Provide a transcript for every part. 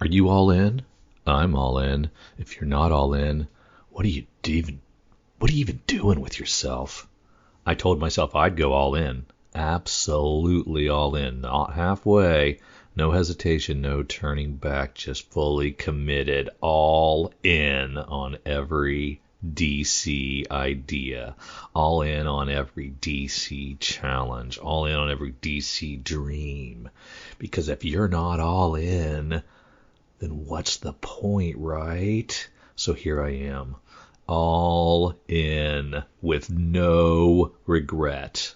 Are you all in? I'm all in. If you're not all in, what are you even doing with yourself? I told myself I'd go all in. Absolutely all in. Not halfway. No hesitation, no turning back. Just fully committed. All in on every DC idea. All in on every DC challenge. All in on every DC dream. Because if you're not all in, then what's the point, right? So here I am, all in with no regret,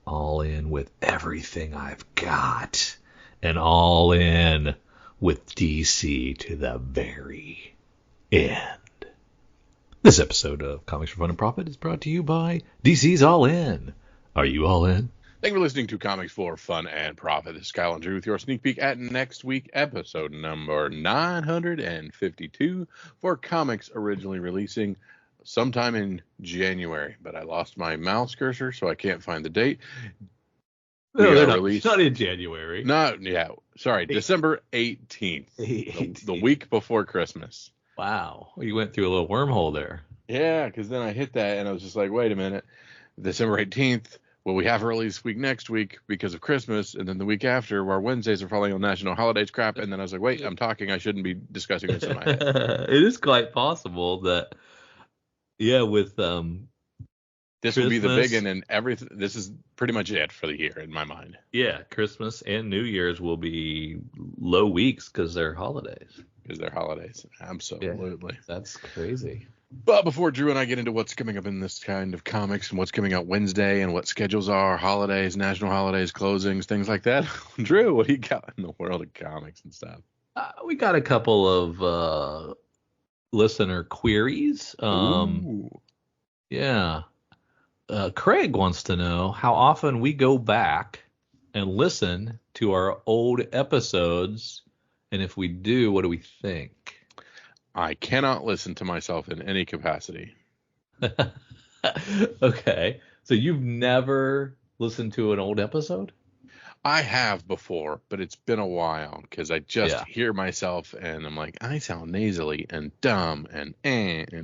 all in with everything I've got, and all in with DC to the very end. This episode of Comics for Fun and Profit is brought to you by DC's All In. Are you all in? Thank you for listening to Comics for Fun and Profit. This is Kyle and Drew with your sneak peek at next week, episode number 952 for comics originally releasing sometime in January. But I lost my mouse cursor, so I can't find the date. No, they're not in January. December 18th, the week before Christmas. Wow, you went through a little wormhole there. Yeah, because then I hit that, and I was just like, wait a minute, December 18th. Well, we have a release week next week because of Christmas, and then the week after, our Wednesdays are falling on national holidays crap, and then I was like, wait, I'm talking. I shouldn't be discussing this in my head. It is quite possible that, with this will be the big one, and everything. This is pretty much it for the year in my mind. Yeah, Christmas and New Year's will be low weeks because they're holidays. Absolutely. Yeah, that's crazy. But before Drew and I get into what's coming up in this kind of comics and what's coming out Wednesday and what schedules are, holidays, national holidays, closings, things like that, Drew, what do you got in the world of comics and stuff? We got a couple of listener queries. Yeah. Craig wants to know how often we go back and listen to our old episodes, and if we do, what do we think? I cannot listen to myself in any capacity. Okay. So you've never listened to an old episode? I have before, but it's been a while because I just hear myself and I'm like, I sound nasally and dumb and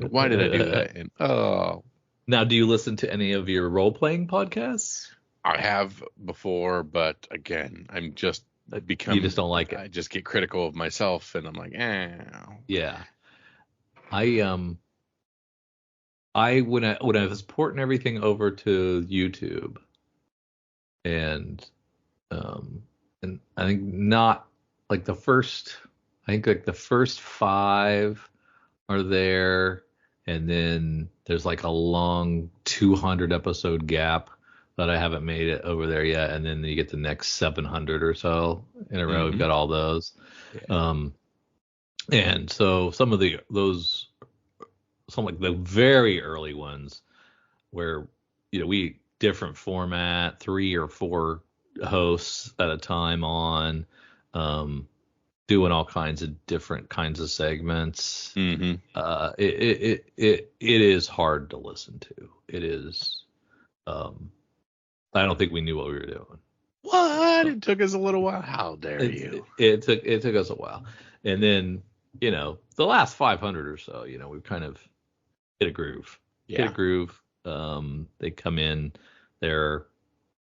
why did I do that? And Now, do you listen to any of your role-playing podcasts? I have before, but again, I'm just you just don't like it. I just get critical of myself and I'm like, Yeah. I when I was porting everything over to YouTube, and I think not like the first. I think like the first 5 are there, and then there's like a long 200 episode gap that I haven't made it over there yet, and then you get the next 700 or so in a row. Mm-hmm. Mhm. We've got all those. Yeah. And so some like the very early ones where, we different format, 3 or 4 hosts at a time on, doing all kinds of different kinds of segments. Mm-hmm. It is hard to listen to. It is, I don't think we knew what we were doing. What? It took us a little while. How dare you? It took us a while. And then, the last 500 or so, we've kind of hit a groove. Yeah. Hit a groove. They come in, they're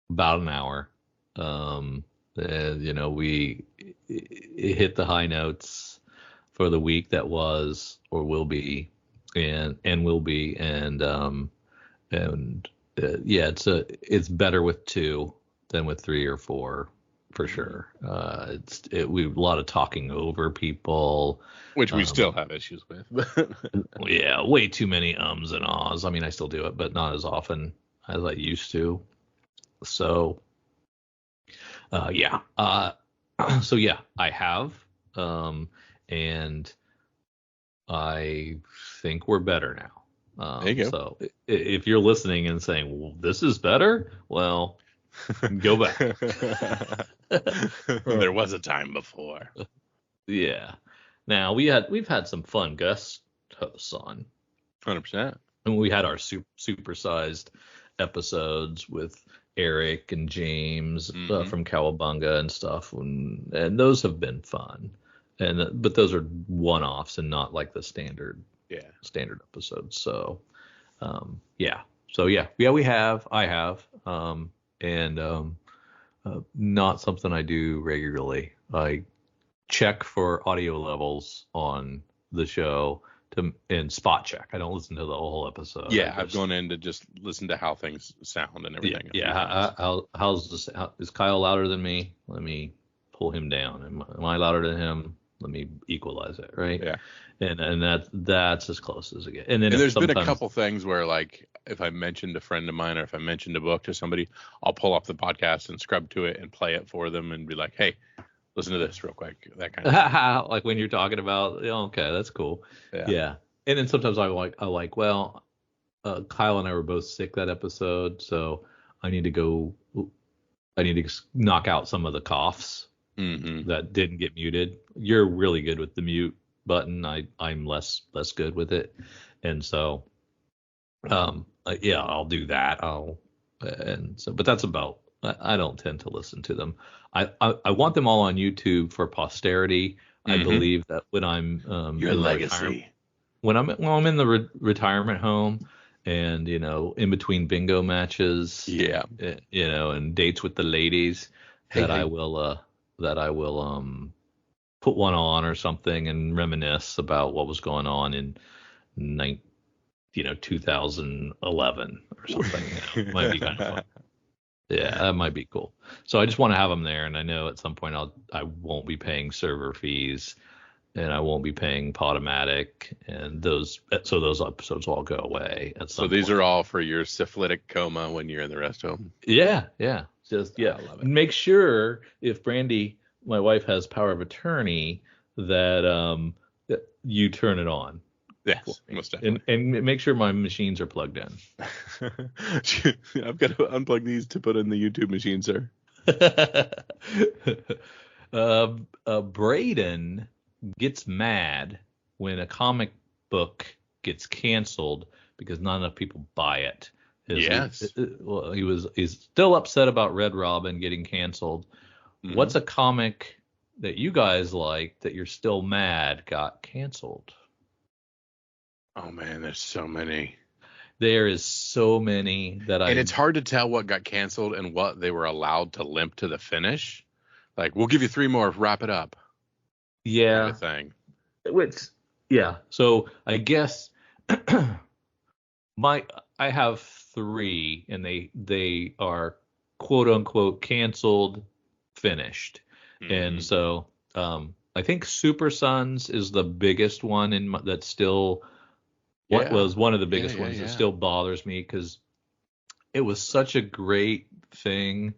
about an hour. We hit the high notes for the week that was or will be, and will be, it's better with 2 than with 3 or 4. For sure. We have a lot of talking over people, which we still have issues with. Yeah, way too many ums and ahs. I mean, I still do it, but not as often as I used to. So, I have, and I think we're better now. There you go. So, if you're listening and saying, "Well, this is better," well. Go back. There was a time before. Yeah. Now we've had some fun guest hosts on. 100%. And we had our supersized episodes with Eric and James from Cowabunga and stuff, and those have been fun. but those are one-offs and not like the standard Yeah. episodes. So yeah. So yeah, we have. I have. And not something I do regularly. I check for audio levels on the show and spot check. I don't listen to the whole episode. Yeah, I've gone in to just listen to how things sound and everything. Yeah. How's this? Is Kyle louder than me? Let me pull him down. Am I louder than him? Let me equalize it, right? Yeah. And that's as close as it gets. And then there's been a couple things where, like, if I mentioned a friend of mine or if I mentioned a book to somebody, I'll pull up the podcast and scrub to it and play it for them and be like, hey, listen to this real quick. That kind of thing. Like when you're talking about, okay, that's cool. Yeah. Yeah. And then sometimes I like, well, Kyle and I were both sick that episode, so I need to knock out some of the coughs that didn't get muted. You're really good with the mute button. I'm less good with it. And so, yeah, I'll do that. But that's about, I don't tend to listen to them. I want them all on YouTube for posterity. I believe that when I'm your legacy, when I'm in the retirement home, and in between bingo matches, and dates with the ladies, I will put one on or something and reminisce about what was going on in 2011 or something. Might be kind of fun. Yeah, that might be cool. So I just want to have them there, and I know at some point I won't be paying server fees, and I won't be paying Podomatic, and those episodes will all go away at some point. So these are all for your syphilitic coma when you're in the rest home. Yeah. Just I love it. Make sure if Brandy, my wife, has power of attorney that you turn it on. Yes, most definitely. And make sure my machines are plugged in. I've got to unplug these to put in the YouTube machine, sir. Braden gets mad when a comic book gets canceled because not enough people buy it. He's still upset about Red Robin getting canceled. What's a comic that you guys like that you're still mad got canceled? Oh man, there's so many. There is so many and it's hard to tell what got canceled and what they were allowed to limp to the finish. Like, we'll give you 3 more, wrap it up. Yeah. Kind of thing. So I guess I have 3, and they are quote unquote canceled, finished. And so I think Super Sons is the biggest one that's still was one of the biggest ones that still bothers me, because it was such a great thing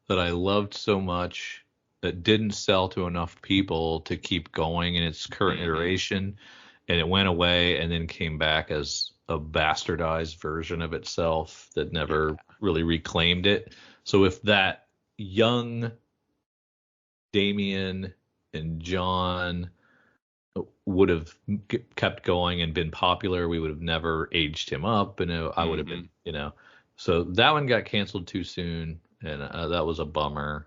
that I loved so much that didn't sell to enough people to keep going in its current iteration, and it went away and then came back as a bastardized version of itself that never really reclaimed it. So if that young Damien and John would have kept going and been popular, we would have never aged him up, and I would have been, so that one got canceled too soon, and that was a bummer.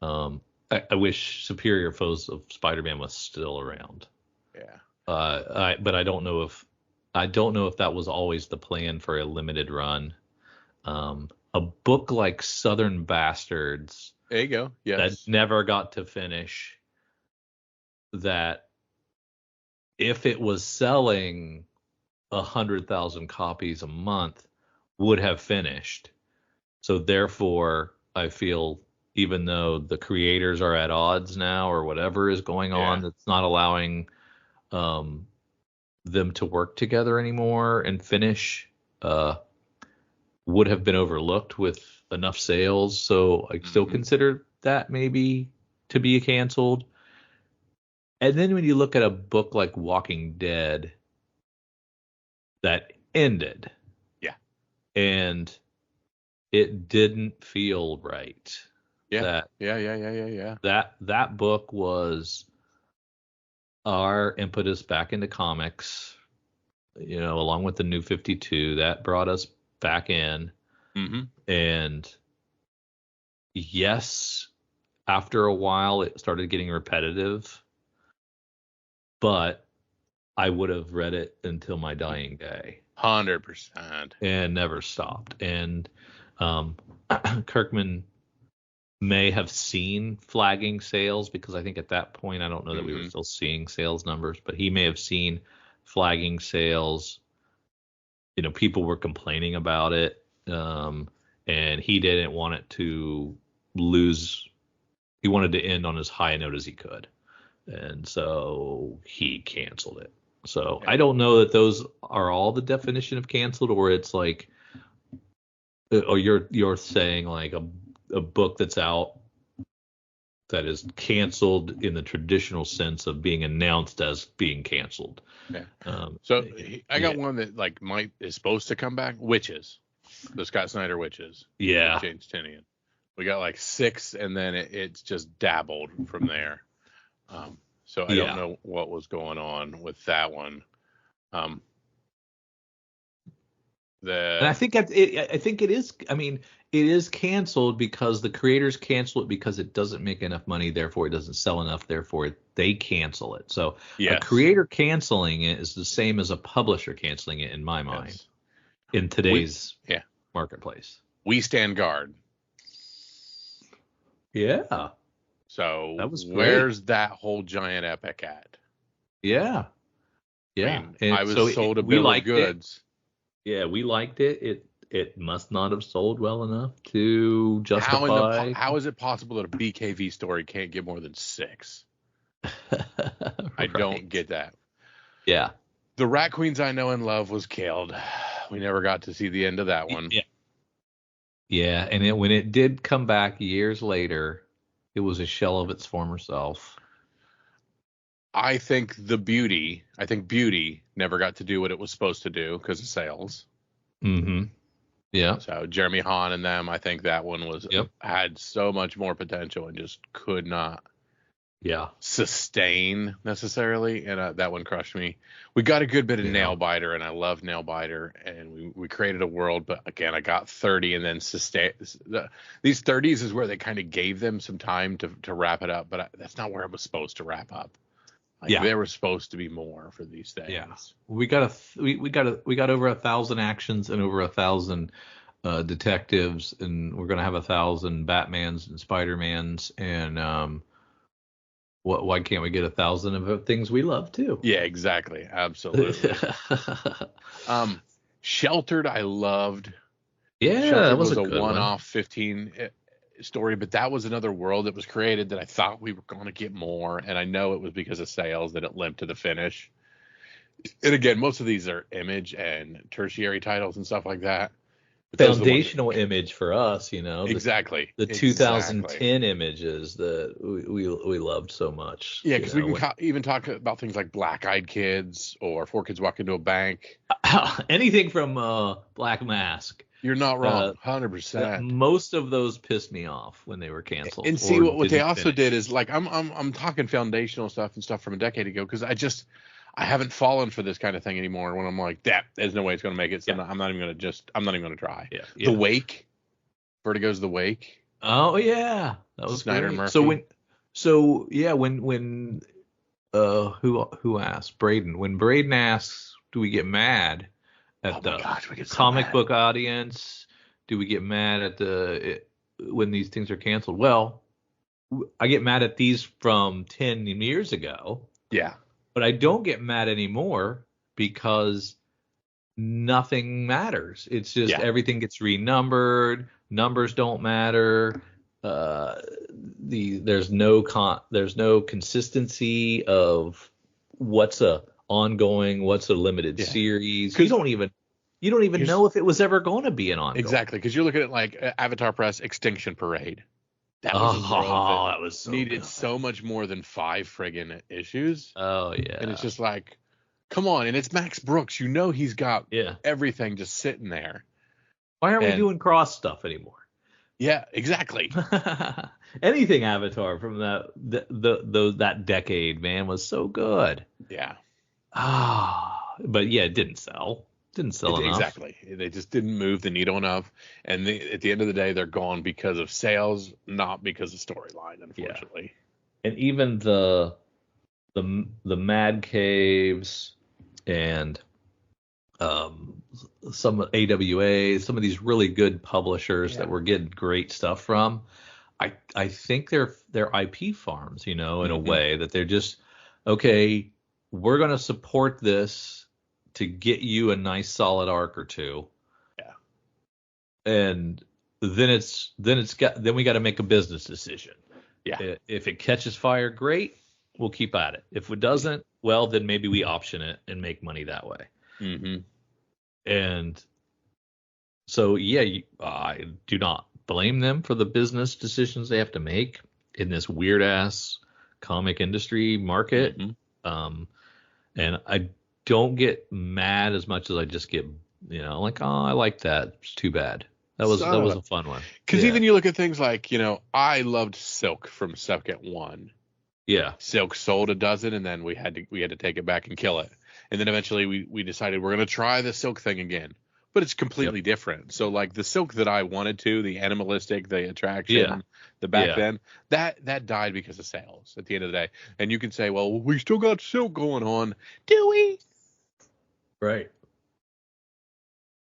I wish Superior Foes of Spider-Man was still around. But I don't know if that was always the plan for a limited run. A book like Southern Bastards, there you go, that never got to finish, that if it was selling 100,000 copies a month, would have finished. So therefore, I feel, even though the creators are at odds now, or whatever is going on, that's not allowing them to work together anymore and finish, would have been overlooked with enough sales. So I still consider that maybe to be canceled. And then when you look at a book like Walking Dead that ended, and it didn't feel right. That book was our impetus back into comics, along with the New 52, that brought us back in. And yes, after a while it started getting repetitive, but I would have read it until my dying day 100%. and never stopped. And Kirkman may have seen flagging sales, because I think at that point, I don't know that we were still seeing sales numbers, but he may have seen flagging sales. People were complaining about it, and he didn't want it to lose. He wanted to end on as high a note as he could, and so he canceled it. So I don't know that those are all the definition of canceled, or it's like, or you're saying like a book that's out that is canceled in the traditional sense of being announced as being canceled. Yeah. I got one that like is supposed to come back. Witches, the Scott Snyder Witches. Yeah. James Tinian. We got like 6, and then it's just dabbled from there. So I don't know what was going on with that one. And I think it is. I mean, it is canceled because the creators cancel it because it doesn't make enough money. Therefore, it doesn't sell enough. Therefore, they cancel it. So a creator canceling it is the same as a publisher canceling it, in my mind, in today's marketplace. We stand guard. Yeah. So that was where's that whole giant epic at? Yeah. Yeah. I mean, I was sold a bill of goods. Yeah, we liked it. It must not have sold well enough to justify. How is it possible that a BKV story can't get more than 6? I don't get that. Yeah. The Rat Queens I Know and Love was killed. We never got to see the end of that one. Yeah. Yeah, and when it did come back years later, it was a shell of its former self. I think Beauty never got to do what it was supposed to do because of sales. Mm-hmm. Yeah. So Jeremy Hahn and them, I think that one had so much more potential and just could not sustain necessarily, and that one crushed me. We got a good bit of Nailbiter, and I love Nailbiter, and we created a world, but again, I got 30 and then these 30s is where they kind of gave them some time to wrap it up, but that's not where it was supposed to wrap up. There was supposed to be more for these things. Yeah, we got over 1,000 actions and over 1,000 detectives, and we're gonna have 1,000 Batmans and Spider-Mans, and why can't we get 1,000 of things we love too? Yeah, exactly, absolutely. Sheltered, I loved. Yeah, Sheltered that was a good one-off 15 story, but that was another world that was created that I thought we were going to get more, and I know it was because of sales that it limped to the finish. And again, most of these are Image and tertiary titles and stuff like that. Foundational Image for us, exactly the 2010 images that we loved so much. Yeah, because we can even talk about things like Black Eyed Kids or 4 Kids Walk Into a Bank. Anything from Black Mask. You're not wrong, 100%. Most of those pissed me off when they were canceled. And see, what they also did is, like, I'm talking foundational stuff and stuff from a decade ago, because I haven't fallen for this kind of thing anymore. When I'm like, there's no way it's going to make it. So I'm not even going to try. Yeah. The Wake, Vertigo's The Wake. Oh yeah, that was Snyder great. Murphy. When who asked Braden? When Braden asks, do we get mad at the comic book audience? Do we get mad at when these things are canceled? Well, I get mad at these from 10 years ago. Yeah. But I don't get mad anymore because nothing matters. It's just everything gets renumbered. Numbers don't matter. There's no consistency of what's a ongoing, what's a limited series. You don't even know if it was ever going to be an ongoing. Exactly, because you're looking at like Avatar Press Extinction Parade. That was so needed good. So much more than 5 friggin' issues. Oh yeah. And it's just like, come on, and it's Max Brooks. He's got everything just sitting there. Why aren't we doing cross stuff anymore? Yeah, exactly. Anything Avatar from that decade, man, was so good. Yeah. But it didn't sell. Didn't sell enough. Exactly. They just didn't move the needle enough. And at the end of the day, they're gone because of sales, not because of storyline, unfortunately. Yeah. And even the the Mad Caves and some AWA, some of these really good publishers that we're getting great stuff from. I think they're IP farms, in a way that they're just, okay, we're going to support this to get you a nice solid arc or two. Yeah. And then we got to make a business decision. Yeah. If it catches fire, great, we'll keep at it. If it doesn't, well, then maybe we option it and make money that way. Mm-hmm. And so, yeah, I do not blame them for the business decisions they have to make in this weird ass comic industry market. Mm-hmm. And I don't get mad as much as I just get, like, oh, I like that. It's too bad. That was a fun one. Because even you look at things like, I loved Silk from Second One. Yeah. Silk sold a dozen, and then we had to take it back and kill it. And then eventually we decided we're going to try the Silk thing again. But it's completely different. So like the Silk that I wanted to, the animalistic, the attraction, the back then, that died because of sales at the end of the day. And you can say, well, we still got Silk going on. Do we? Right.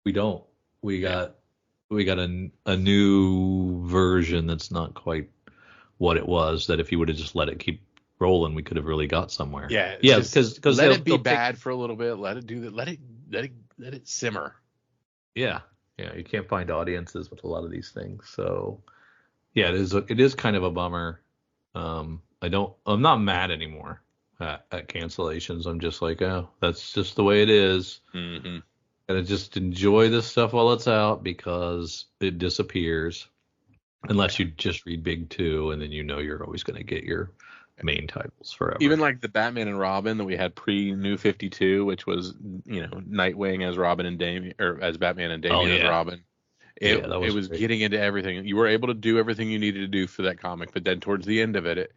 We don't. We got a new version that's not quite what it was, that if you would have just let it keep rolling, we could have really got somewhere. Yeah. Because let it be bad for a little bit. Let it do that. Let it simmer. Yeah. You can't find audiences with a lot of these things. So yeah, it is kind of a bummer. I'm not mad anymore at Cancellations. I'm just like, oh, that's just the way it is. Mm-hmm. And I just enjoy this stuff while it's out, because it disappears unless you just read Big Two, and then you're always going to get your main titles forever. Even like the Batman and Robin that we had pre-New 52, which was, Nightwing as Robin and Damian, or as Batman and Damian as Robin. It was great. Getting into everything. You were able to do everything you needed to do for that comic, but then towards the end of it,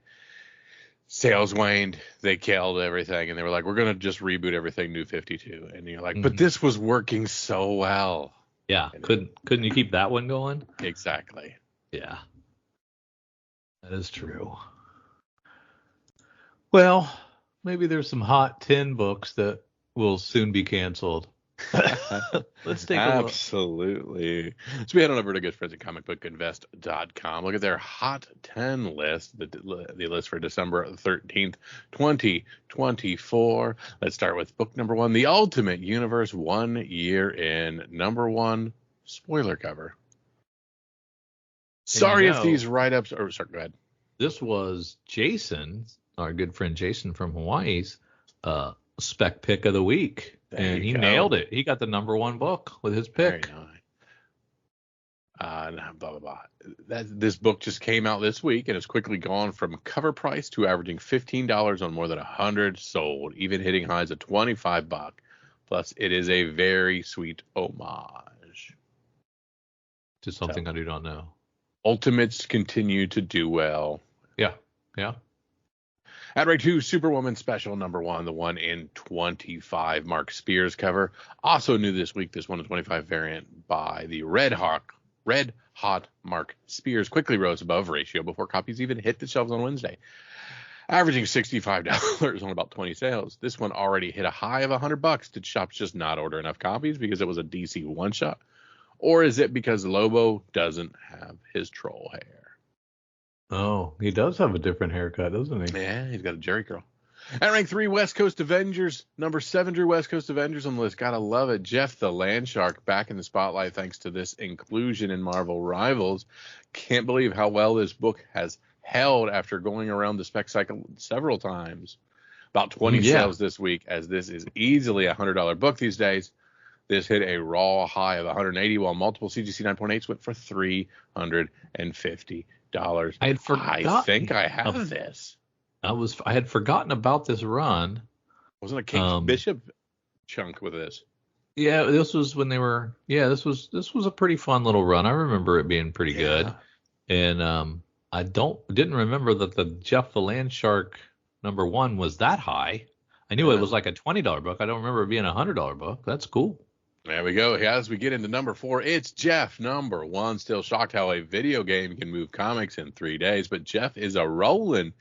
sales waned. They killed everything, and they were like, "We're gonna just reboot everything New 52." And you're like, "But this was working so well." Yeah, couldn't you keep that one going? Exactly. Yeah, that is true. Well, maybe there's some hot 10 books that will soon be canceled. Let's take a look. Absolutely. So we head on over to good friends at comicbookinvest.com. Look at their hot 10 list, the list for December 13th, 2024. Let's start with book number 1, The Ultimate Universe 1 Year In. Number 1, spoiler cover. Sorry if these write-ups... sorry, go ahead. This was Jason, our good friend Jason from Hawaii's spec pick of the week. And he nailed it. He got the number 1 book with his pick. Very nice. Blah, blah, blah. This book just came out this week and has quickly gone from cover price to averaging $15 on more than 100 sold, even hitting highs of $25. Plus, it is a very sweet homage to something I do not know. Ultimates continue to do well. Yeah. At rank 2, Superwoman Special number 1, the 1 in 25 Mark Spears cover. Also new this week, this 1 in 25 variant by the Red Hot Mark Spears quickly rose above ratio before copies even hit the shelves on Wednesday, averaging $65 on about 20 sales. This one already hit a high of $100. Did shops just not order enough copies because it was a DC one-shot? Or is it because Lobo doesn't have his troll hair? Oh, he does have a different haircut, doesn't he? Yeah, he's got a Jerry curl. At rank 3, West Coast Avengers. Number 7 drew West Coast Avengers on the list. Gotta love it. Jeff the Landshark back in the spotlight thanks to this inclusion in Marvel Rivals. Can't believe how well this book has held after going around the spec cycle several times. About 20 sales this week, as this is easily a $100 book these days. This hit a raw high of 180, while multiple CGC 9.8s went for $350. I think I have this. I had forgotten about this run. Wasn't a Kate Bishop chunk with this? Yeah, this was when they were. Yeah, this was a pretty fun little run. I remember it being pretty good, and I didn't remember that the Jeff the Landshark number 1 was that high. I knew it was like a $20 book. I don't remember it being a $100 book. That's cool. There we go. As we get into number 4, it's Jeff, number 1. Still shocked how a video game can move comics in 3 days, but Jeff is a rolling.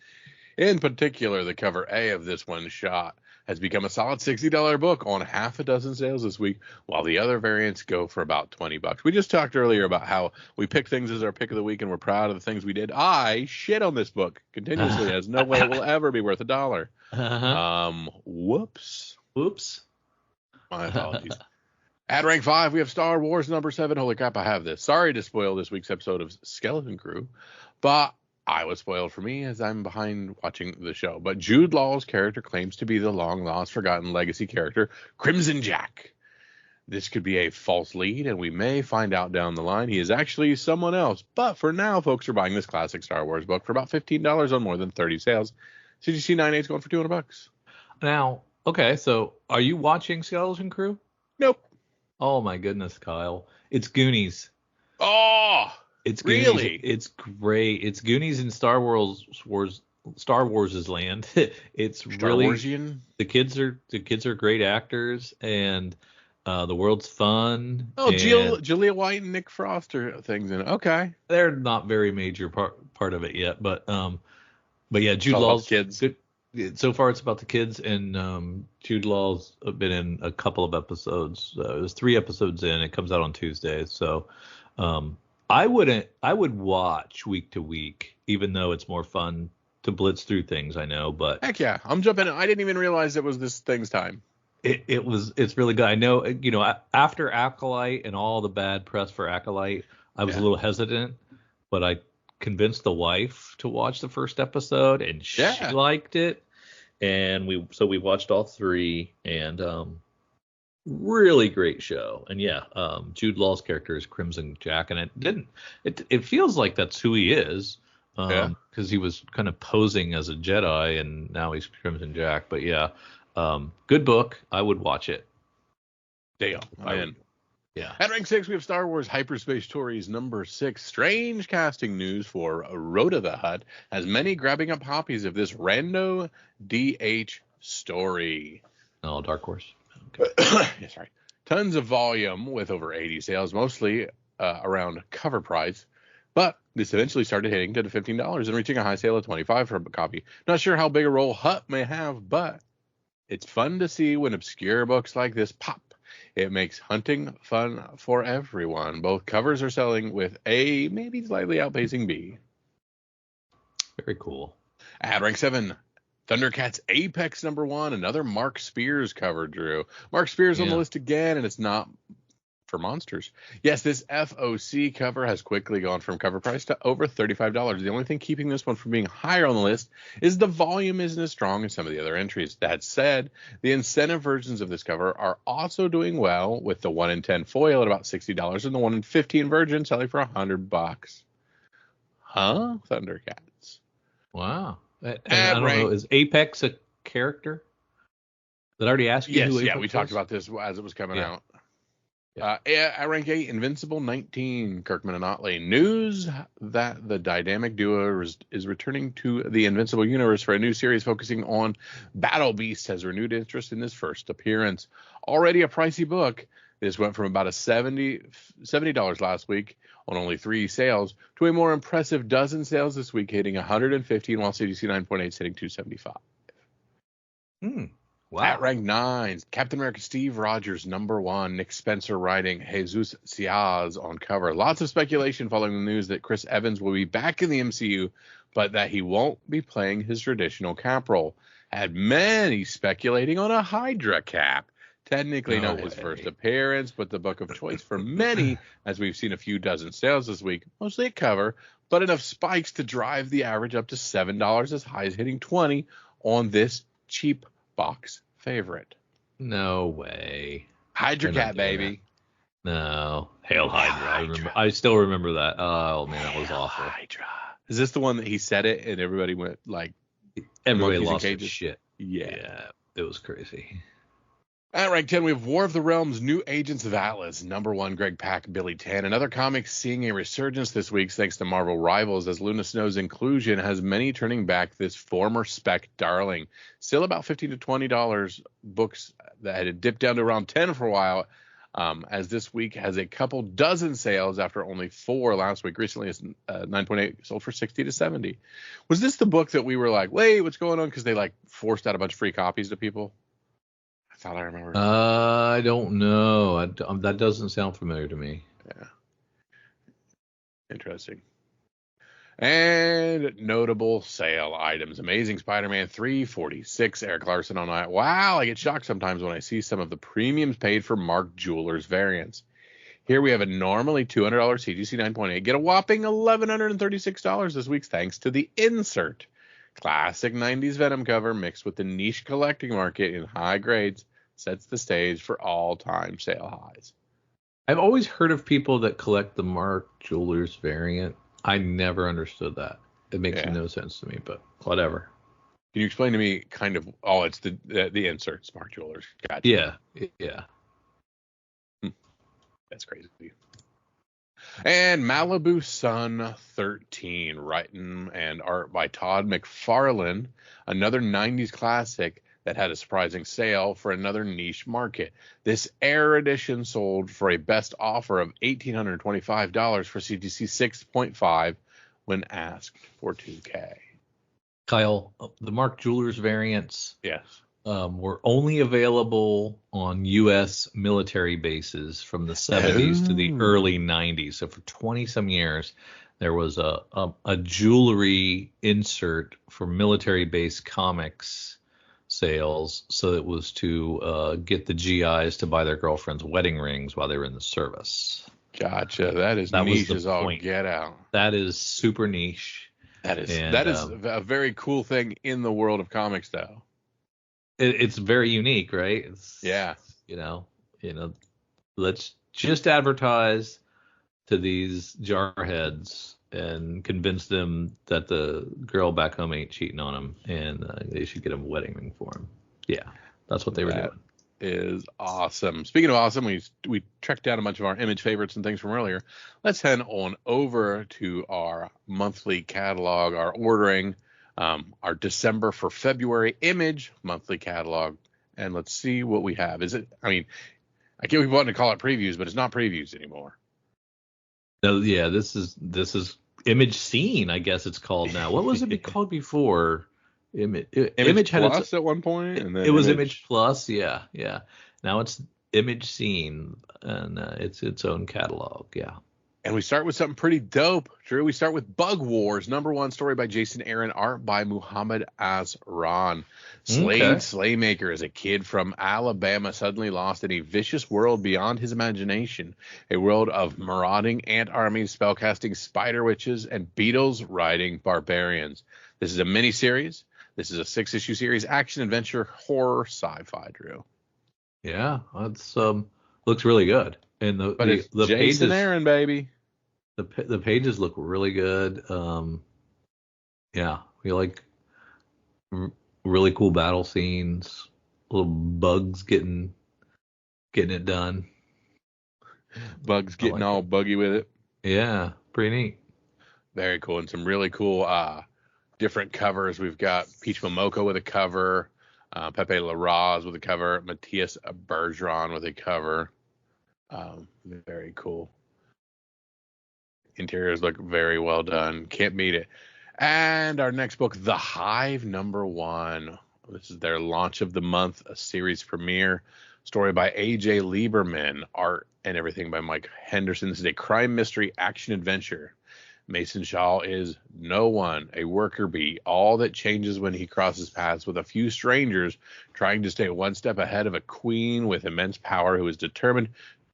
In particular, the cover A of this one shot has become a solid $60 book on half a dozen sales this week, while the other variants go for about $20. We just talked earlier about how we pick things as our pick of the week and we're proud of the things we did. I shit on this book continuously. There's no way it will ever be worth $1. Whoops. Whoops. My apologies. At rank 5, we have Star Wars number 7. Holy crap, I have this. Sorry to spoil this week's episode of Skeleton Crew, but I was spoiled for me as I'm behind watching the show. But Jude Law's character claims to be the long-lost, forgotten legacy character, Crimson Jack. This could be a false lead, and we may find out down the line he is actually someone else. But for now, folks are buying this classic Star Wars book for about $15 on more than 30 sales. CGC 98's going for $200. Now, okay, so are you watching Skeleton Crew? Nope. Oh my goodness, Kyle. It's Goonies. Oh, it's Goonies. Really? It's great. It's Goonies in Star Wars' land. It's Star really Warsian? the kids are great actors, and the world's fun. Oh, and Julia White and Nick Frost are things in it. Okay. they're not very major part of it yet, but yeah, Jude all about Law's kids. good. So far, it's about the kids, and Jude Law's been in a couple of episodes. There's 3 episodes in. It comes out on Tuesdays, so I would watch week to week, even though it's more fun to blitz through things. I know, but Heck yeah, I'm jumping in. I didn't even realize it was this thing's time. it's really good. I know, after Acolyte and all the bad press for Acolyte, I was a little hesitant, but I convinced the wife to watch the first episode, and she liked it, and we watched all 3, and really great show. And Jude Law's character is Crimson Jack, and it feels like that's who he is, because he was kind of posing as a Jedi, and now he's Crimson Jack. But good book. I would watch it. Deal. I'm in. Yeah. At rank 6, we have Star Wars Hyperspace Stories number 6. Strange casting news for Rhoda the Hutt has many grabbing up copies of this rando DH story. Oh, Dark Horse. Okay. Yes, right. Tons of volume with over 80 sales, mostly around cover price. But this eventually started hitting to the $15 and reaching a high sale of $25 for a copy. Not sure how big a role Hutt may have, but it's fun to see when obscure books like this pop. It makes hunting fun for everyone. Both covers are selling with A maybe slightly outpacing B. Very cool. At rank 7, Thundercats Apex number 1. Another Mark Spears cover, Drew. Mark Spears on the list again, and it's not for monsters. Yes, this FOC cover has quickly gone from cover price to over $35. The only thing keeping this one from being higher on the list is the volume isn't as strong as some of the other entries. That said, the incentive versions of this cover are also doing well, with the 1 in 10 foil at about $60 and the 1 in 15 version selling for $100. Huh? Thundercats. Wow. And I don't know, is Apex a character? Did I already ask you who Apex we was? talked about this as it was coming out. At rank 8, Invincible 19, Kirkman and Otley. News that the dynamic duo is returning to the Invincible universe for a new series focusing on Battle Beast has renewed interest in this first appearance. Already a pricey book, this went from about $70 last week on only 3 sales to a more impressive dozen sales this week, hitting 115, while CDC 9.8 is hitting 275. Wow. At rank 9, Captain America Steve Rogers number 1, Nick Spencer writing Jesus Ciaz on cover. Lots of speculation following the news that Chris Evans will be back in the MCU, but that he won't be playing his traditional Cap role. Had many speculating on a Hydra Cap. Technically not his first appearance, but the book of choice for many, as we've seen a few dozen sales this week, mostly a cover, but enough spikes to drive the average up to $7, as high as hitting $20 on this cheap box favorite. No way. Hydra Cat, baby. No. Hail Hydra. I still remember that. Oh, man, that was awful. Hydra. Is this the one that he said it and everybody went like... Everybody lost their shit. Yeah. It was crazy. At rank 10, we have War of the Realms, New Agents of Atlas, number 1, Greg Pak, Billy Tan. Another comic seeing a resurgence this week thanks to Marvel Rivals, as Luna Snow's inclusion has many turning back this former Spec darling. Still about $15 to $20 books that had dipped down to around $10 for a while. as this week has a couple dozen sales after only 4 last week. Recently, it's 9.8 sold for 60 to 70. Was this the book that we were like, wait, what's going on? Because they like forced out a bunch of free copies to people. I thought I remember. I don't know. That doesn't sound familiar to me. Yeah. Interesting. And notable sale items. Amazing Spider-Man 346, Eric Larson on that. Wow, I get shocked sometimes when I see some of the premiums paid for Mark Jewelers variants. Here we have a normally $200 CGC 9.8. Get a whopping $1,136 this week thanks to the insert. Classic 90s Venom cover mixed with the niche collecting market in high grades sets the stage for all-time sale highs. I've always heard of people that collect the Mark Jewelers variant. I never understood that. It makes no sense to me, but whatever. Can you explain to me kind of? Oh, it's the inserts, Mark Jewelers. Gotcha. Yeah. That's crazy. And Malibu Sun 13, writing and art by Todd McFarlane, another 90s classic that had a surprising sale for another niche market. This Air edition sold for a best offer of $1,825 for CGC 6.5 when asked for $2K. Kyle, the Mark Jewelers variants Yes. Were only available on U.S. military bases from the 70s to the early 90s. So for 20-some years, there was a jewelry insert for military-based comics sales, so it was to get the GIs to buy their girlfriends wedding rings while they were in the service. Gotcha. That niche as all get out. That is super niche. That is a very cool thing in the world of comics, though. It's very unique, right? You know, let's just advertise to these jarheads and convince them that the girl back home ain't cheating on them, and they should get a wedding ring for him. Yeah, that's what they were doing. Is awesome. Speaking of awesome, we tracked down a bunch of our Image favorites and things from earlier. Let's head on over to our monthly catalog, our ordering, our December for February Image monthly catalog, and let's see what we have. I get we wanted to call it previews, but it's not previews anymore. No, yeah, this is Image Scene, I guess it's called now. What was it called before? Image had Plus at one point, and then it was Image Plus, yeah. Now it's Image Scene, and it's its own catalog, yeah. And we start with something pretty dope, Drew. We start with Bug Wars, #1 story by Jason Aaron, art by Muhammad Asran. Slade Slaymaker is a kid from Alabama suddenly lost in a vicious world beyond his imagination, a world of marauding ant armies, spellcasting spider witches, and beetles riding barbarians. This is a miniseries. This is a 6-issue series, action, adventure, horror, sci-fi, Drew. Yeah, it's looks really good. And the Jason pages, Aaron, baby. The pages look really good. Yeah, we like really cool battle scenes, little bugs getting it done. Bugs getting all buggy with it. Yeah, pretty neat. Very cool, and some really cool different covers. We've got Peach Momoko with a cover, Pepe Larraz with a cover, Matthias Bergeron with a cover. Very cool. Interiors look very well done. Can't beat it. And our next book, The Hive #1. This is their launch of the month, a series premiere. Story by A.J. Lieberman. Art and everything by Mike Henderson. This is a crime mystery action adventure. Mason Shaw is no one, a worker bee. All that changes when he crosses paths with a few strangers trying to stay one step ahead of a queen with immense power who is determined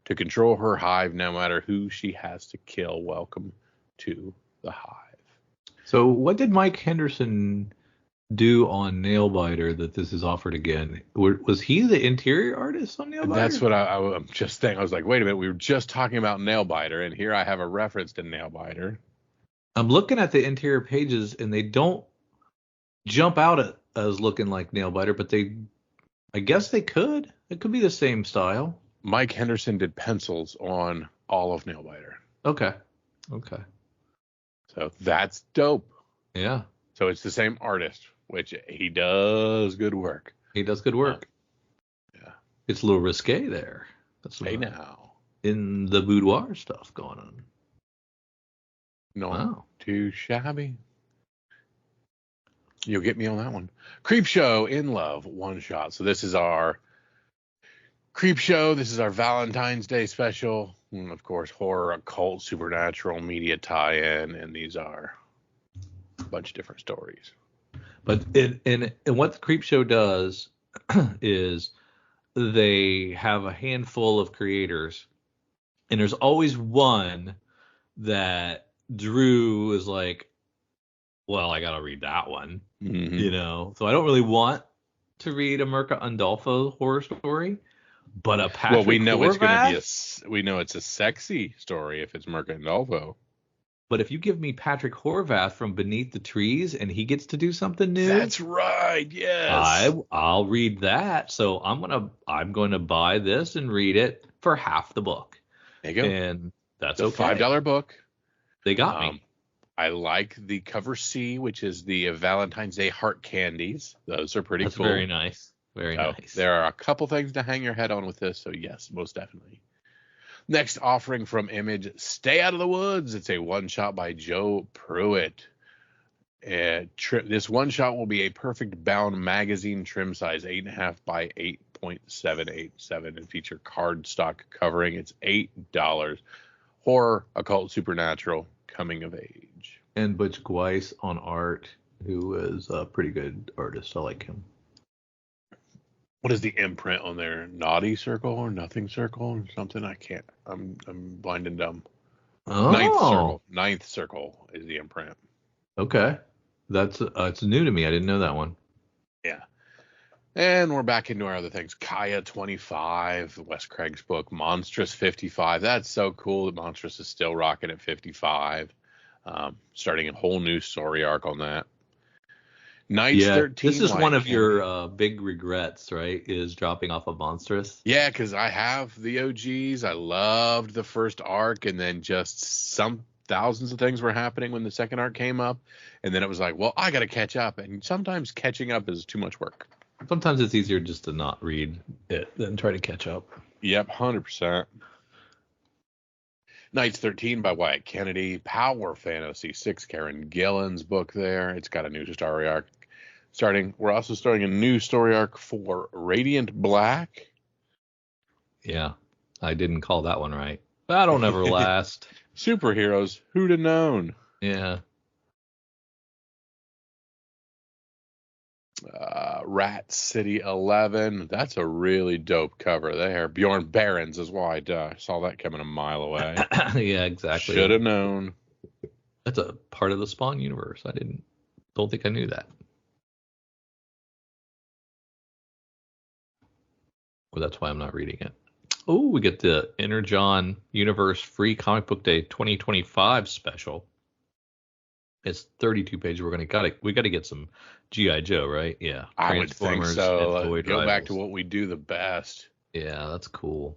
to control her hive no matter who she has to kill. Welcome to the Hive. So what did Mike Henderson do on Nailbiter that this is offered again? Was he the interior artist on Nailbiter? That's what I'm just thinking. I was like, wait a minute, we were just talking about Nailbiter, and here I have a reference to Nailbiter. I'm looking at the interior pages, and they don't jump out as looking like Nailbiter, but I guess they could. It could be the same style. Mike Henderson did pencils on all of Nailbiter. Okay. So that's dope. Yeah. So it's the same artist, which he does good work. Yeah. It's a little risque there. Hey now. In the boudoir stuff going on. No, Wow. too shabby. You'll get me on that one. Creep Show in Love, one shot. So this is our Creep Show. This is our Valentine's Day special. And of course, horror, occult, supernatural, media tie-in. And these are a bunch of different stories. But and what the Creep Show does is they have a handful of creators, and there's always one that Drew is like, well, I gotta read that one, So I don't really want to read a Mirka Andolfo horror story, but a Patrick we know it's gonna be we know it's a sexy story if it's Mirka Andolfo. But if you give me Patrick Horvath from Beneath the Trees and he gets to do something new, that's right. Yes, I'll read that. So I'm going to buy this and read it for half the book. There you go. And that's okay. $5 book. They got me. I like the cover C, which is the Valentine's Day heart candies. Those are pretty cool. Very nice. Very nice. There are a couple things to hang your head on with this. So yes, most definitely. Next offering from Image, Stay Out of the Woods. It's a one-shot by Joe Pruitt. This one-shot will be a perfect bound magazine trim size, 8.5 by 8.787, and feature cardstock covering. It's $8. Horror, occult, supernatural, coming of age. And Butch Gweiss on art, who is a pretty good artist. I like him. What is the imprint on there? Naughty Circle or Nothing Circle or something? I can't. I'm blind and dumb. Oh. Ninth Circle is the imprint. Okay. That's it's new to me. I didn't know that one. Yeah. And we're back into our other things. Kaya 25, Wes Craig's book. Monstrous 55. That's so cool that Monstrous is still rocking at 55. Starting a whole new story arc on that. Nights 13. This is one of your big regrets, right? Is dropping off of Monstrous. Yeah, because I have the OGs. I loved the first arc, and then just some thousands of things were happening when the second arc came up, and then it was like, well, I got to catch up, and sometimes catching up is too much work. Sometimes it's easier just to not read it than try to catch up. Yep, 100%. Nights 13 by Wyatt Kennedy. Power Fantasy 6, Karen Gillan's book there. It's got a new story arc. We're also starting a new story arc for Radiant Black. Yeah, I didn't call that one right. That'll never last. Superheroes, who'd have known? Yeah. Rat City 11. That's a really dope cover there. Bjorn Barons is why I saw that coming a mile away. Yeah, exactly. Should have known. That's a part of the Spawn universe. Don't think I knew that. Well, that's why I'm not reading it. Oh, we get the Energon Universe Free Comic Book Day 2025 special. It's 32 pages. We got to get some G.I. Joe, right? Yeah. I would think so. Go back to what we do the best. Yeah, that's cool.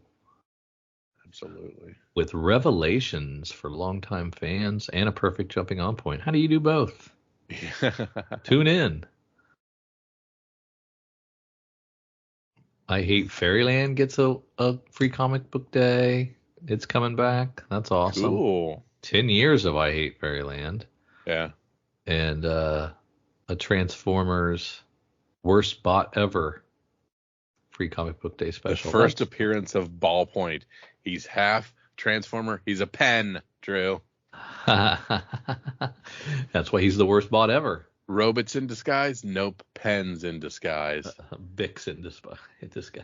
Absolutely. With revelations for longtime fans and a perfect jumping on point. How do you do both? Tune in. I Hate Fairyland gets a free comic book day. It's coming back. That's awesome. Cool. 10 years of I Hate Fairyland. Yeah. And a Transformers Worst Bot Ever free comic book day special. The first appearance of Ballpoint. He's half Transformer. He's a pen, Drew. That's why he's the worst bot ever. Robots in disguise? Nope. Pens in disguise. Bics in disguise.